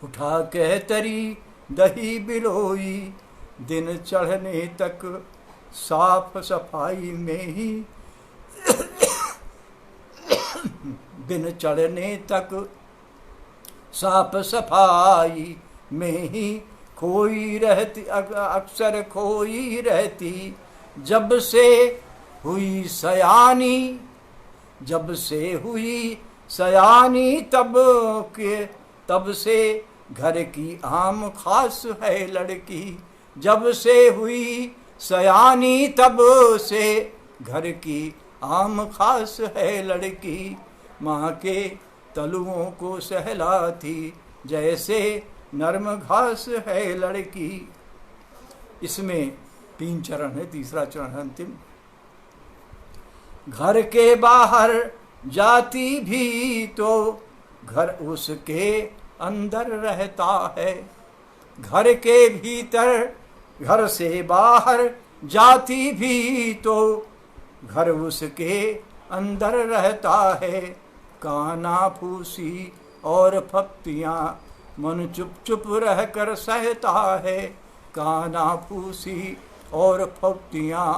उठा कहतरी दही बिलोई, दिन चढ़ने तक साफ सफाई में ही दिन चढ़ने तक साफ सफाई में ही खोई रहती, अक्सर खोई रहती। जब से हुई सयानी, जब से हुई सयानी तब से घर की आम खास है लड़की, जब से हुई सयानी तब से घर की आम खास है लड़की। माँ के तलुओं को सहलाती जैसे नर्म घास है लड़की। इसमें 3 चरण है, तीसरा चरण है अंतिम। घर के बाहर जाती भी तो घर उसके अंदर रहता है, घर के भीतर घर से बाहर जाती भी तो घर उसके अंदर रहता है। काना फूसी और फप्तियाँ मन चुप चुप रह कर सहता है, काना फूसी और फप्तियाँ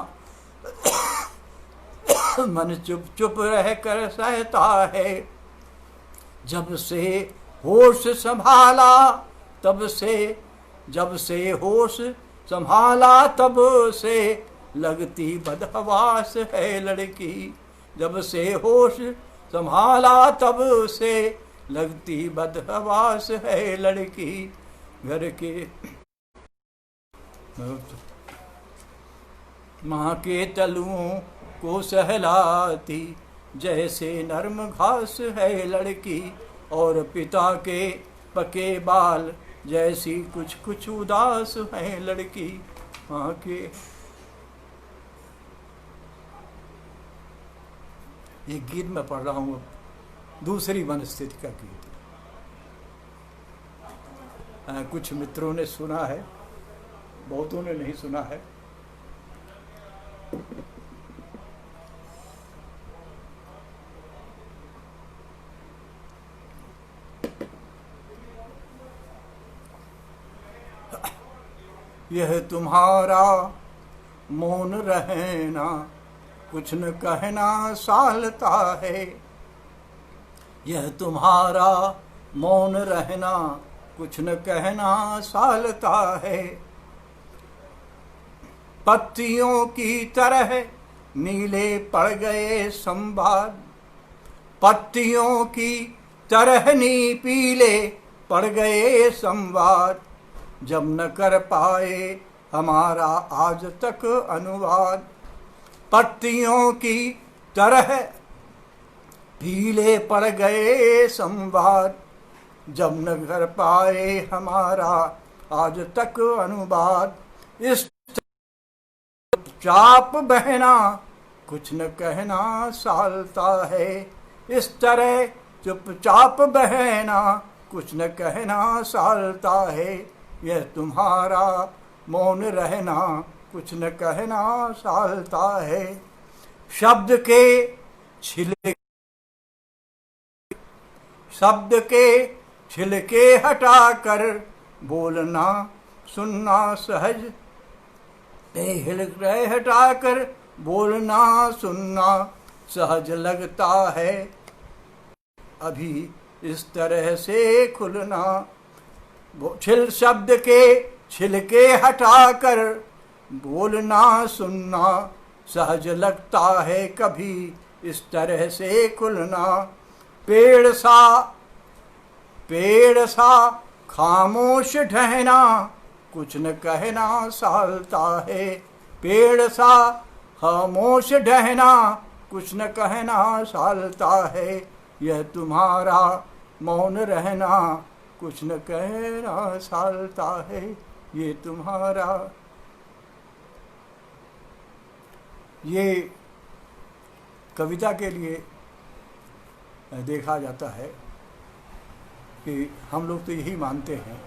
मन चुप चुप रह कर सहता है। जब से होश संभाला तब से, जब से होश संभाला तब से लगती बदहवास है लड़की, जब से होश संभाला तब से लगती बदहवास है लड़की। घर के माँ के तलुओं को सहलाती जैसे नर्म घास है लड़की, और पिता के पके बाल जैसी कुछ कुछ उदास है लड़की। माँ के ये गीत मैं पढ़ रहा हूँ, दूसरी मनस्थिति का गीत। कुछ मित्रों ने सुना है, बहुतों ने नहीं सुना है। यह तुम्हारा मौन रहना कुछ न कहना सालता है, यह तुम्हारा मौन रहना कुछ न कहना सालता है। पत्तियों की तरह नीले पड़ गए संवाद, पत्तियों की तरह नी पीले पड़ गए संवाद, जब न कर पाए हमारा आज तक अनुवाद। पत्तियों की तरह पीले पड़ गए संवाद, जब न कर पाए हमारा आज तक अनुवाद। इस चाप बहना कुछ न कहना सालता है, इस तरह चुपचाप बहना कुछ न कहना सालता है। यह तुम्हारा मौन रहना कुछ न कहना सालता है। शब्द के छिलके, शब्द के छिलके हटाकर बोलना सुनना सहज, छिलके हटाकर बोलना सुनना सहज लगता है। अभी इस तरह से खुलना, शब्द के छिलके हटाकर बोलना सुनना सहज लगता है। कभी इस तरह से खुलना, पेड़ सा खामोश ढहना कुछ न कहना सालता है। पेड़ सा खामोश ढहना कुछ न कहना सालता है। यह तुम्हारा मौन रहना कुछ न कहना सालता है। ये तुम्हारा, ये कविता के लिए देखा जाता है कि हम लोग तो यही मानते हैं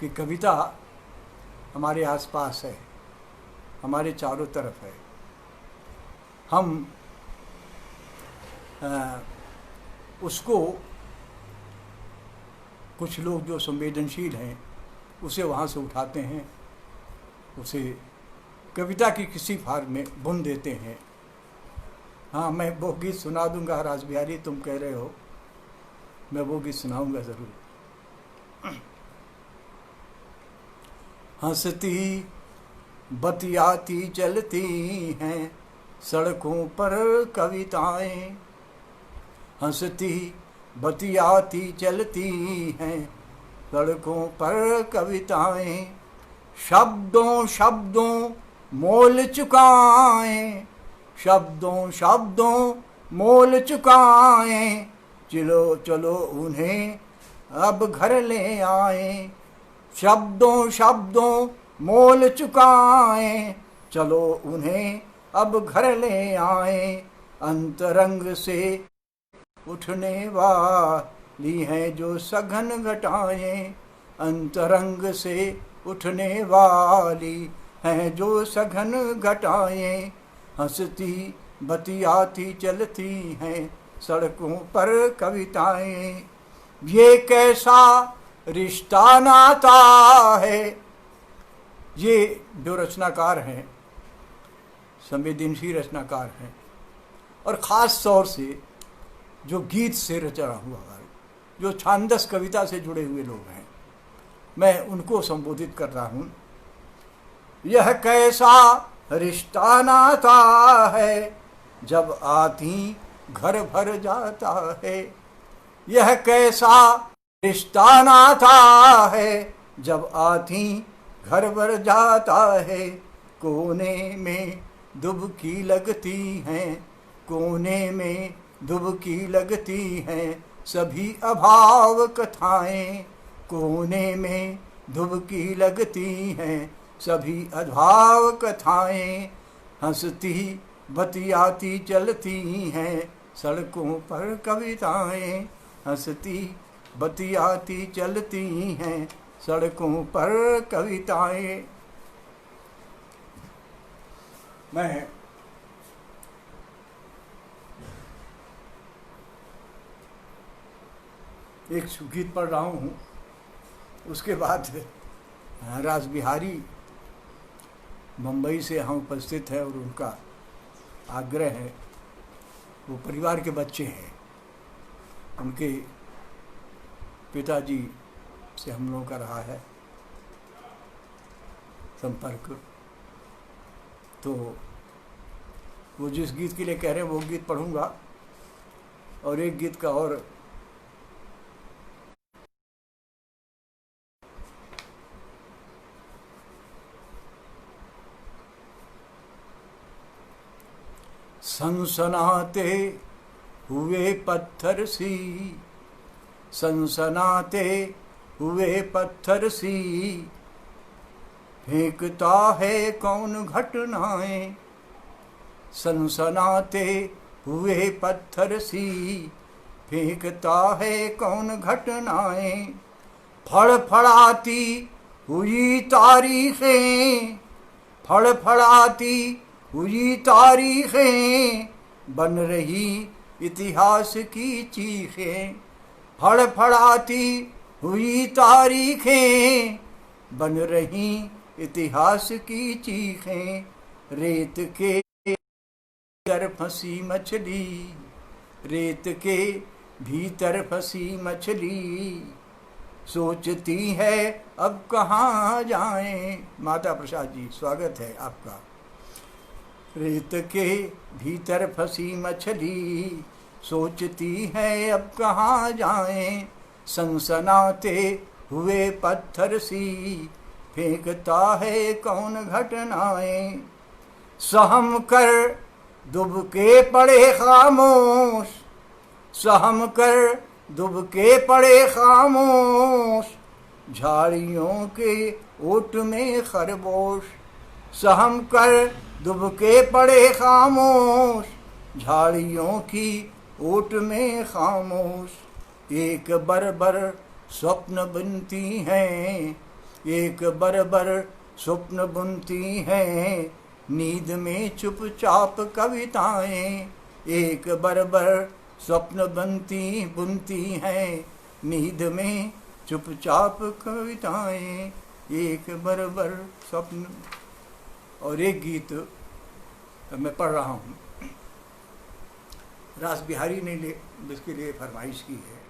कि कविता हमारे आसपास है, हमारे चारों तरफ है। हम उसको, कुछ लोग जो संवेदनशील हैं उसे वहाँ से उठाते हैं, उसे कविता की किसी फार्म में बुन देते हैं। हाँ, मैं वो गीत सुना दूंगा रास बिहारी, तुम कह रहे हो, मैं वो गीत सुनाऊंगा ज़रूर। हंसती बतियाती चलती हैं सड़कों पर कविताएं, हंसती बतियाती चलती हैं सड़कों पर कविताएं। शब्दों शब्दों मोल चुकाएं, शब्दों शब्दों मोल चुकाएं। चलो चलो उन्हें अब घर ले आएं। शब्दों शब्दों मोल चुकाएं, चलो उन्हें अब घर ले आएं। अंतरंग से उठने वाली हैं जो सघन घटाएं, अंतरंग से उठने वाली हैं जो सघन घटाएं। हंसती बतियाती चलती हैं सड़कों पर कविताएं। ये कैसा रिश्ता नाता है। ये जो रचनाकार हैं, संवेदनशील रचनाकार हैं, और ख़ास तौर से जो गीत से रचा हुआ है, जो छांदस कविता से जुड़े हुए लोग हैं, मैं उनको संबोधित कर रहा हूँ। यह कैसा रिश्ता नाता है जब आती घर भर जाता है। यह कैसा रिश्ता नाता है जब आती घर भर जाता है। कोने में दुबकी लगती हैं, कोने में दुबकी लगती हैं सभी अभाव कथाएं। कोने में दुबकी लगती हैं सभी अभाव कथाएं। हंसती बतियाती चलती हैं सड़कों पर कविताएं। हंसती बतियाती चलती हैं सड़कों पर कविताएं। मैं एक गीत पढ़ रहा हूँ, उसके बाद रास बिहारी मुंबई से यहाँ उपस्थित है और उनका आग्रह है, वो परिवार के बच्चे हैं, उनके पिताजी से हम लोगों का रहा है संपर्क, तो वो जिस गीत के लिए कह रहे हैं वो गीत पढ़ूंगा। और एक गीत का और सनसनाते हुए पत्थर सी, सनसनाते हुए पत्थर सी फेंकता है कौन घटनाएं। सनसनाते हुए पत्थर सी फेंकता है कौन घटनाएं। फड़फड़ाती हुई तारीखें, फड़फड़ाती हुई तारीखें बन रही इतिहास की चीखें, फड़फड़ाती हुई तारीखें बन रही इतिहास की चीखें। रेत के भीतर फंसी मछली, रेत के भीतर फंसी मछली, सोचती है अब कहाँ जाएं। माता प्रसाद जी स्वागत है आपका। रेत के भीतर फंसी मछली, सोचती है अब कहाँ जाएं। सनसनाते हुए पत्थर सी फेंकता है कौन घटनाएं। सहम कर दुबके पड़े खामोश, सहम कर दुबके पड़े खामोश, झाड़ियों के ओट में खरगोश। सहम कर दुबके पड़े खामोश, झाड़ियों की ओट में खामोश। एक बरबर स्वप्न बुनती हैं, एक बरबर स्वप्न बुनती हैं, नींद में चुपचाप कविताएं। एक बरबर स्वप्न बुनती हैं, नींद में चुपचाप कविताएं। एक बरबर स्वप्न। और एक गीत मैं पढ़ रहा हूँ, रास बिहारी ने इसके लिए फरमाइश की है।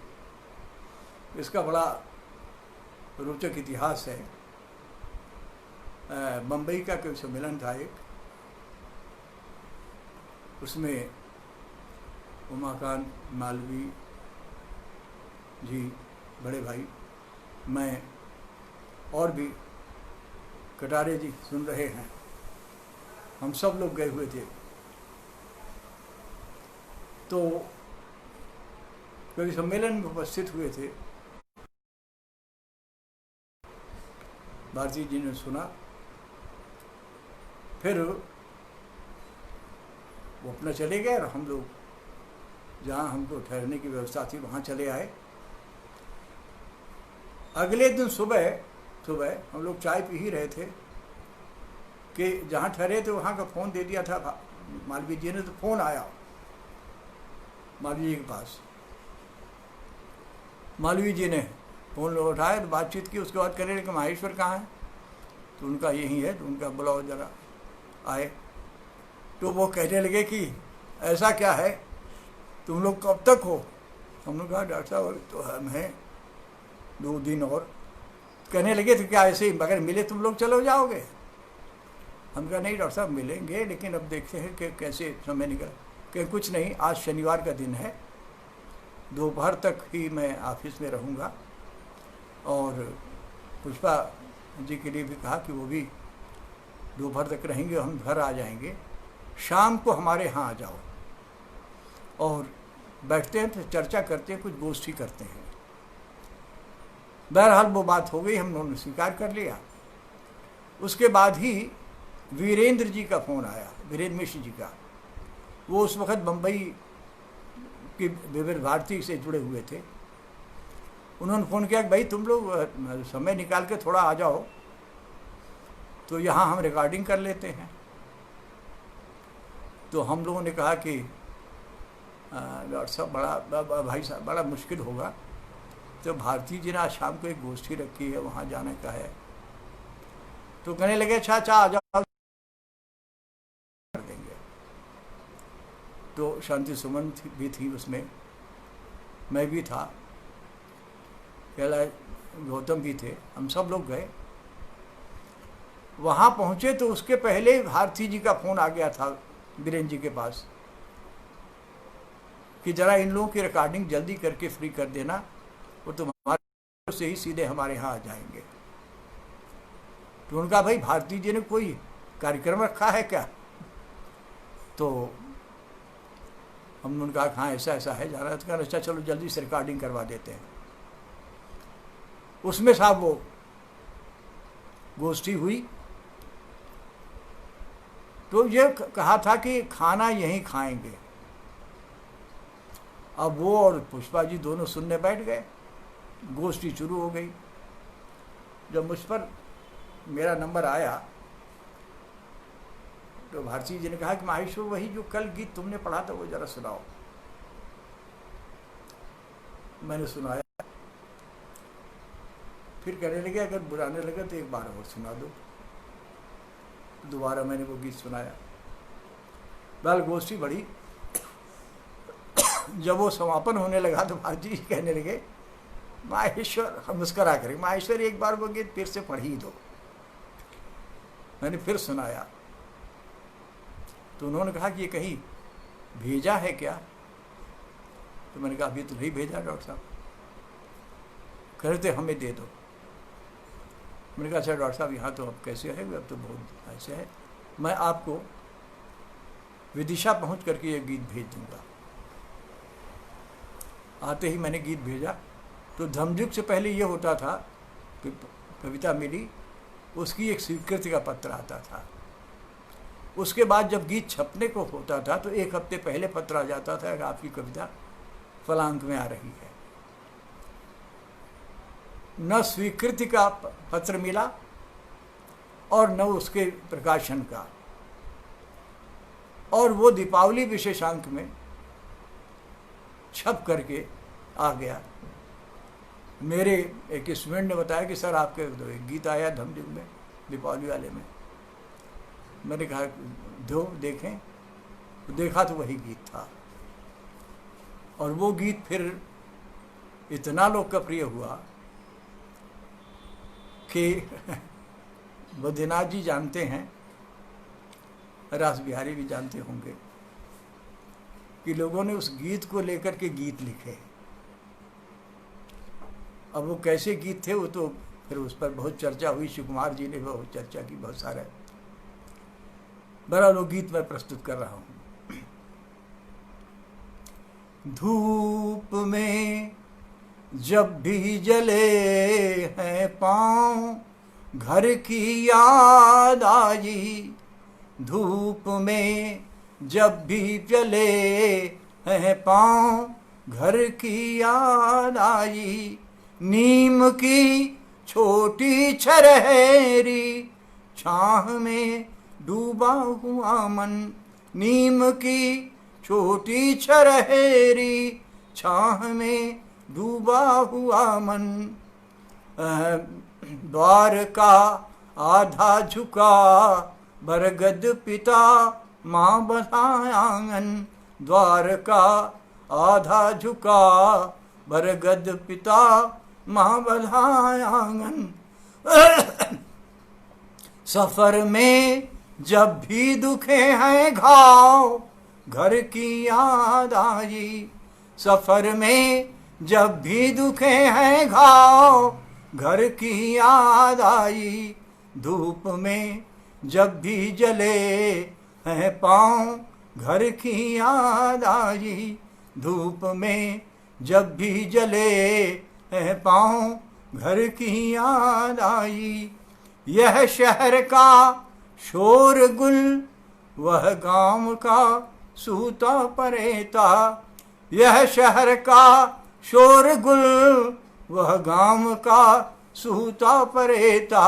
इसका बड़ा रोचक इतिहास है। बम्बई का कोई सम्मेलन था एक, उसमें उमाकांत मालवी जी, बड़े भाई, मैं और भी, कटारे जी सुन रहे हैं, हम सब लोग गए हुए थे। तो कवि सम्मेलन में उपस्थित हुए थे। भारती जी ने सुना, फिर वो अपना चले गए और हम लोग जहाँ हमको ठहरने की व्यवस्था थी वहाँ चले आए। अगले दिन सुबह हम लोग चाय पी ही रहे थे कि जहाँ ठहरे थे वहाँ का फ़ोन दे दिया था मालवीय जी ने। तो फ़ोन आया मालवीय जी के पास, मालवीय जी ने फ़ोन उठाया तो बातचीत की। उसके बाद कहने लगे माहेश्वर कहाँ है, तो उनका यही है, तो उनका बुलाओ जरा आए। तो वो कहने लगे कि ऐसा क्या है, तुम लोग कब तक हो। हमने कहा डॉक्टर साहब तो हम हैं 2 दिन और। कहने लगे तो क्या ऐसे ही अगर मिले तुम लोग चलो जाओगे। हम कहा नहीं डॉक्टर साहब मिलेंगे, लेकिन अब देखते हैं कि कैसे समय निकल। कि कुछ नहीं, आज शनिवार का दिन है, दोपहर तक ही मैं ऑफिस में रहूँगा। और पुष्पा जी के लिए भी कहा कि वो भी दोपहर तक रहेंगे, हम घर आ जाएंगे, शाम को हमारे यहाँ आ जाओ और बैठते हैं, तो चर्चा करते हैं, कुछ गोष्ठी करते हैं। बहरहाल वो बात हो गई, हम लोगों ने स्वीकार कर लिया। उसके बाद ही वीरेंद्र जी का फ़ोन आया, वीरेंद्र मिश्र जी का। वो उस वक़्त बम्बई की विविध भारती से जुड़े हुए थे। उन्होंने फ़ोन किया कि भाई तुम लोग समय निकाल के थोड़ा आ जाओ, तो यहाँ हम रिकॉर्डिंग कर लेते हैं। तो हम लोगों ने कहा कि डॉक्टर साहब बड़ा भाई साहब बड़ा मुश्किल होगा। तो भारती जी ने आज शाम को एक गोष्ठी रखी है, वहाँ जाने का है। तो कहने लगे अच्छा आ जाओ, कर देंगे। तो शांति सुमन भी थी उसमें, मैं भी था, गौतम भी थे, हम सब लोग गए। वहाँ पहुँचे तो उसके पहले भारती जी का फ़ोन आ गया था वीरेंद्र जी के पास कि ज़रा इन लोगों की रिकॉर्डिंग जल्दी करके फ्री कर देना, वो तुम्हारे से ही सीधे हमारे यहाँ आ जाएंगे। तो उनका भाई भारती जी ने कोई कार्यक्रम रखा है क्या। तो हमने उनका कहा ऐसा ऐसा है जाना है। तो कहा अच्छा चलो जल्दी से रिकॉर्डिंग करवा देते हैं। उसमें साहब वो गोष्ठी हुई। तो ये कहा था कि खाना यहीं खाएंगे। अब वो और पुष्पा जी दोनों सुनने बैठ गए, गोष्ठी शुरू हो गई। जब मुझ पर मेरा नंबर आया तो भारती जी ने कहा कि माहेश्वर वही जो कल गीत तुमने पढ़ा था वो जरा सुनाओ। मैंने सुनाया, फिर कहने लगे अगर बुराने लगे तो एक बार और सुना दो। दोबारा मैंने वो गीत सुनाया। बाल गोष्ठी बढ़ी। जब वो समापन होने लगा तो भारती जी कहने लगे माहेश्वर, हम मुस्करा करें, माहेश्वर एक बार वो गीत फिर से पढ़ ही दो। मैंने फिर सुनाया तो उन्होंने कहा कि ये कहीं भेजा है क्या? तो मैंने कहा अभी तो नहीं भेजा डॉक्टर साहब। कह रहे थे हमें दे दो। मैंने कहा अच्छा डॉक्टर साहब यहाँ तो अब कैसे है, अब तो बहुत ऐसे है, मैं आपको विदिशा पहुँच करके ये गीत भेज दूँगा। आते ही मैंने गीत भेजा। तो धमजुग से पहले ये होता था कि कविता मिली, उसकी एक स्वीकृति का पत्र आता था। उसके बाद जब गीत छपने को होता था तो एक हफ्ते पहले पत्र आ जाता था कि आपकी कविता फलांक में आ रही है। न स्वीकृति का पत्र मिला और न उसके प्रकाशन का। और वो दीपावली विशेषांक में छप करके आ गया। मेरे एक स्टूडेंट ने बताया कि सर आपके तो एक गीत आया धमजुग में दीपावली वाले में। मैंने कहा दो देखें, तो देखा तो वही गीत था। और वो गीत फिर इतना लोकप्रिय हुआ कि बद्रीनाथ जी जानते हैं, रास बिहारी भी जानते होंगे कि लोगों ने उस गीत को लेकर के गीत लिखे। अब वो कैसे गीत थे वो तो फिर उस पर बहुत चर्चा हुई। शिव कुमार जी ने बहुत चर्चा की, बहुत सारे। बड़ा लोग गीत मैं प्रस्तुत कर रहा हूँ। धूप में जब भी जले हैं पाँव घर की याद आई। धूप में जब भी जले हैं पाँव घर की याद आई। नीम की छोटी छरहेरी छाह में डूबा हुआ मन। नीम की छोटी छरहेरी छाह में डूबा हुआ मन। द्वार का आधा झुका बरगद पिता माँ बधाए आंगन। द्वार का आधा झुका बरगद पिता माँ बधाए आंगन। सफर में जब भी दुखे हैं घाव घर की याद आई। सफर में जब भी दुखे हैं घाव घर की याद आई। धूप में जब भी जले हैं पाँव घर की याद आई। धूप में जब भी जले हैं पाँव घर की याद आई। यह शहर का शोरगुल वह गांव का सूता परेता। यह शहर का शोरगुल वह गांव का सूता परेता।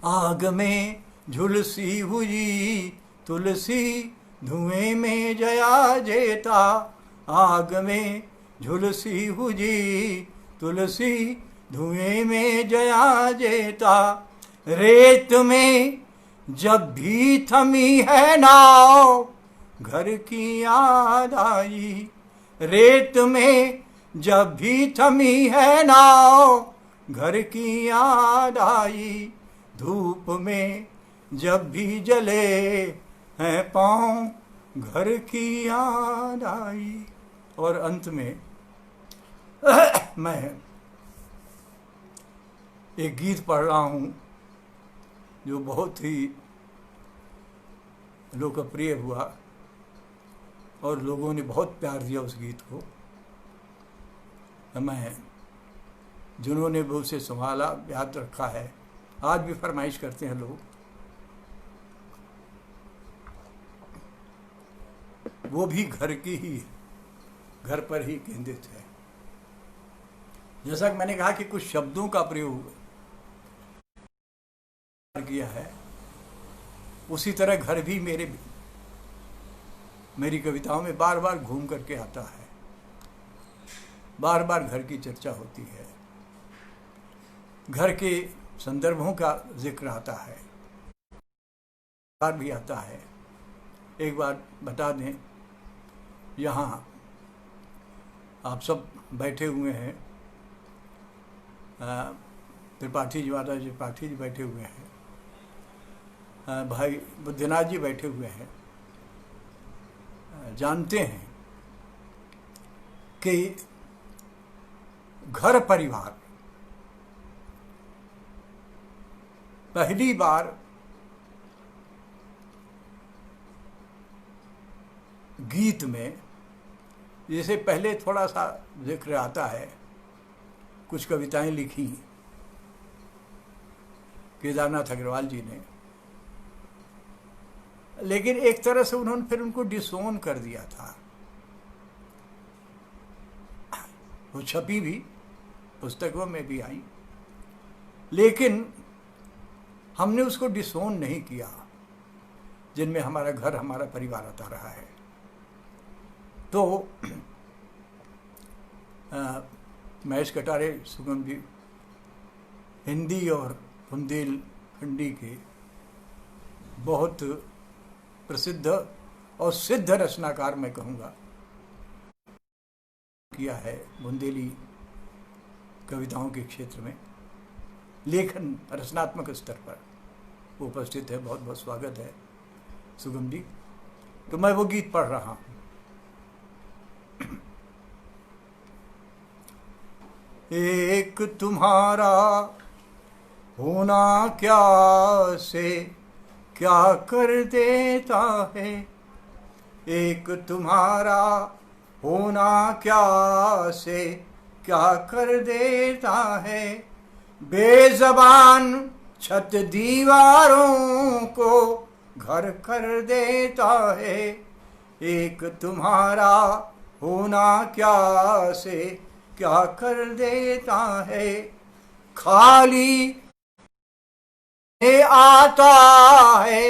आग में झुलसी हुई तुलसी धुएं में जया जेता। आग में झुलसी हुई तुलसी धुएं में जया जेता। रेत में जब भी थमी है नाव घर की याद आई। रेत में जब भी थमी है नाव घर की याद आई। धूप में जब भी जले हैं पाँव घर की याद आई। और अंत में मैं एक गीत पढ़ रहा हूँ जो बहुत ही लोकप्रिय हुआ और लोगों ने बहुत प्यार दिया उस गीत को। मैं जिन्होंने भी उसे संभाला याद रखा है, आज भी फरमाइश करते हैं लोग। वो भी घर की ही, घर पर ही केंद्रित है। जैसा कि मैंने कहा कि कुछ शब्दों का प्रयोग किया है, उसी तरह घर भी मेरी कविताओं में बार बार घूम करके आता है, बार बार घर की चर्चा होती है, घर के संदर्भों का जिक्र आता है, बार भी आता है। एक बार बता दें, यहाँ आप सब बैठे हुए हैं, त्रिपाठी जी, महाराज त्रिपाठी जी बैठे हुए हैं, भाई बुद्धनाथ जी बैठे हुए हैं। जानते हैं कि घर परिवार पहली बार गीत में, जैसे पहले थोड़ा सा जिक्र आता है, कुछ कविताएं लिखी केदारनाथ अग्रवाल जी ने, लेकिन एक तरह से उन्होंने फिर उनको डिसोन कर दिया था। वो छपी भी, पुस्तकों में भी आई, लेकिन हमने उसको डिसोन नहीं किया, जिनमें हमारा घर, हमारा परिवार आता रहा है। तो महेश कटारे सुगम जी हिंदी और बुंदेलखंडी के बहुत प्रसिद्ध और सिद्ध रचनाकार, मैं कहूँगा, किया है बुंदेली कविताओं के क्षेत्र में, लेखन रचनात्मक स्तर पर वो उपस्थित है। बहुत बहुत स्वागत है सुगम जी। तो मैं वो गीत पढ़ रहा हूँ। एक तुम्हारा होना क्या से क्या कर देता है, एक तुम्हारा होना क्या से क्या कर देता है, बेज़बान छत दीवारों को घर कर देता है, एक तुम्हारा होना क्या से क्या कर देता है, खाली आता है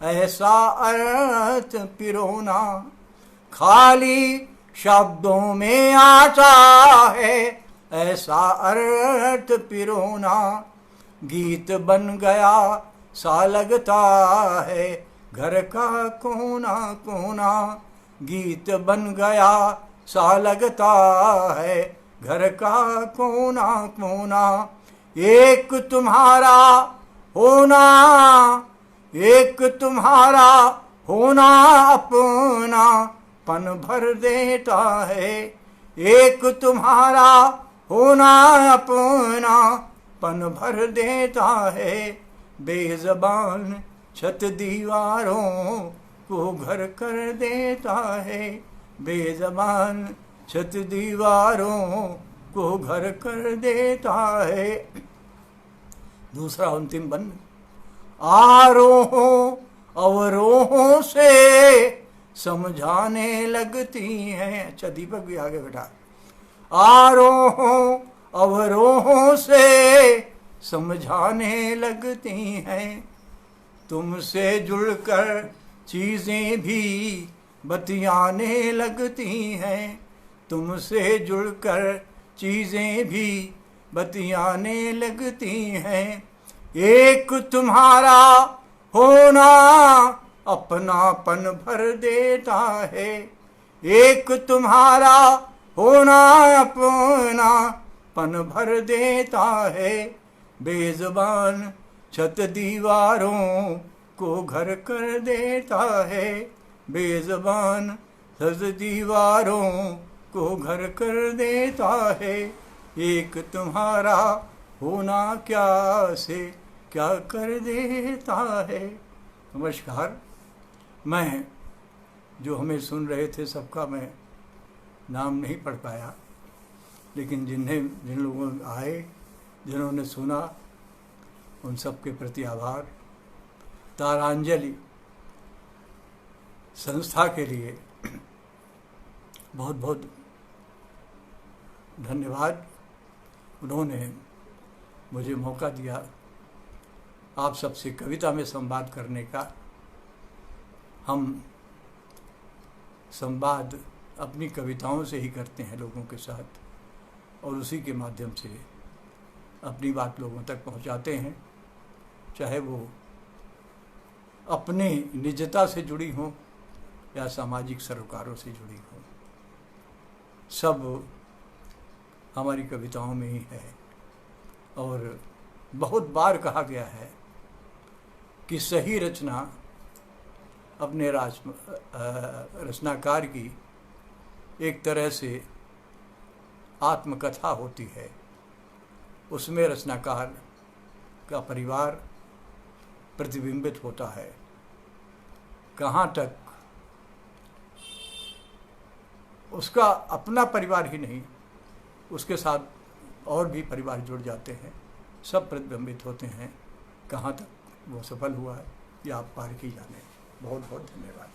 ऐसा अर्थ पिरोना, खाली शब्दों में आता है ऐसा अर्थ पिरोना, गीत बन गया सा लगता है घर का कोना कोना, गीत बन गया सा लगता है घर का कोना कोना, एक तुम्हारा होना, एक तुम्हारा होना अपना पन भर देता है, एक तुम्हारा होना अपना पन भर देता है, बेज़बान छत दीवारों को घर कर देता है, बेज़बान छत दीवारों को घर कर देता है। दूसरा अंतिम बंद, आरोहों अवरोहों से समझाने लगती हैं। अच्छा, दीपक भी आगे बैठा। आरोहों अवरोहों से समझाने लगती हैं, तुमसे जुड़कर चीजें भी बतियाने लगती हैं, तुमसे जुड़कर चीजें भी बतियाने लगती हैं, एक तुम्हारा होना अपनापन भर देता है, एक तुम्हारा होना अपनापन भर देता है, बेज़बान छत दीवारों को घर कर देता है, बेज़बान छत दीवारों को घर कर देता है, एक तुम्हारा होना क्या से क्या कर देता है। नमस्कार। मैं जो हमें सुन रहे थे सबका मैं नाम नहीं पढ़ पाया, लेकिन जिन लोगों आए, जिन्होंने सुना, उन सब के प्रति आभार। तारांजलि संस्था के लिए बहुत बहुत धन्यवाद। उन्होंने मुझे मौका दिया आप सबसे कविता में संवाद करने का। हम संवाद अपनी कविताओं से ही करते हैं लोगों के साथ, और उसी के माध्यम से अपनी बात लोगों तक पहुंचाते हैं, चाहे वो अपने निजता से जुड़ी हों या सामाजिक सरोकारों से जुड़ी हों। सब हमारी कविताओं में ही है। और बहुत बार कहा गया है कि सही रचना अपने रचनाकार की एक तरह से आत्मकथा होती है। उसमें रचनाकार का परिवार प्रतिबिंबित होता है। कहाँ तक उसका अपना परिवार ही नहीं, उसके साथ और भी परिवार जुड़ जाते हैं, सब प्रतिबिंबित होते हैं। कहाँ तक वो सफल हुआ है, ये आप पार की जाने। बहुत बहुत धन्यवाद।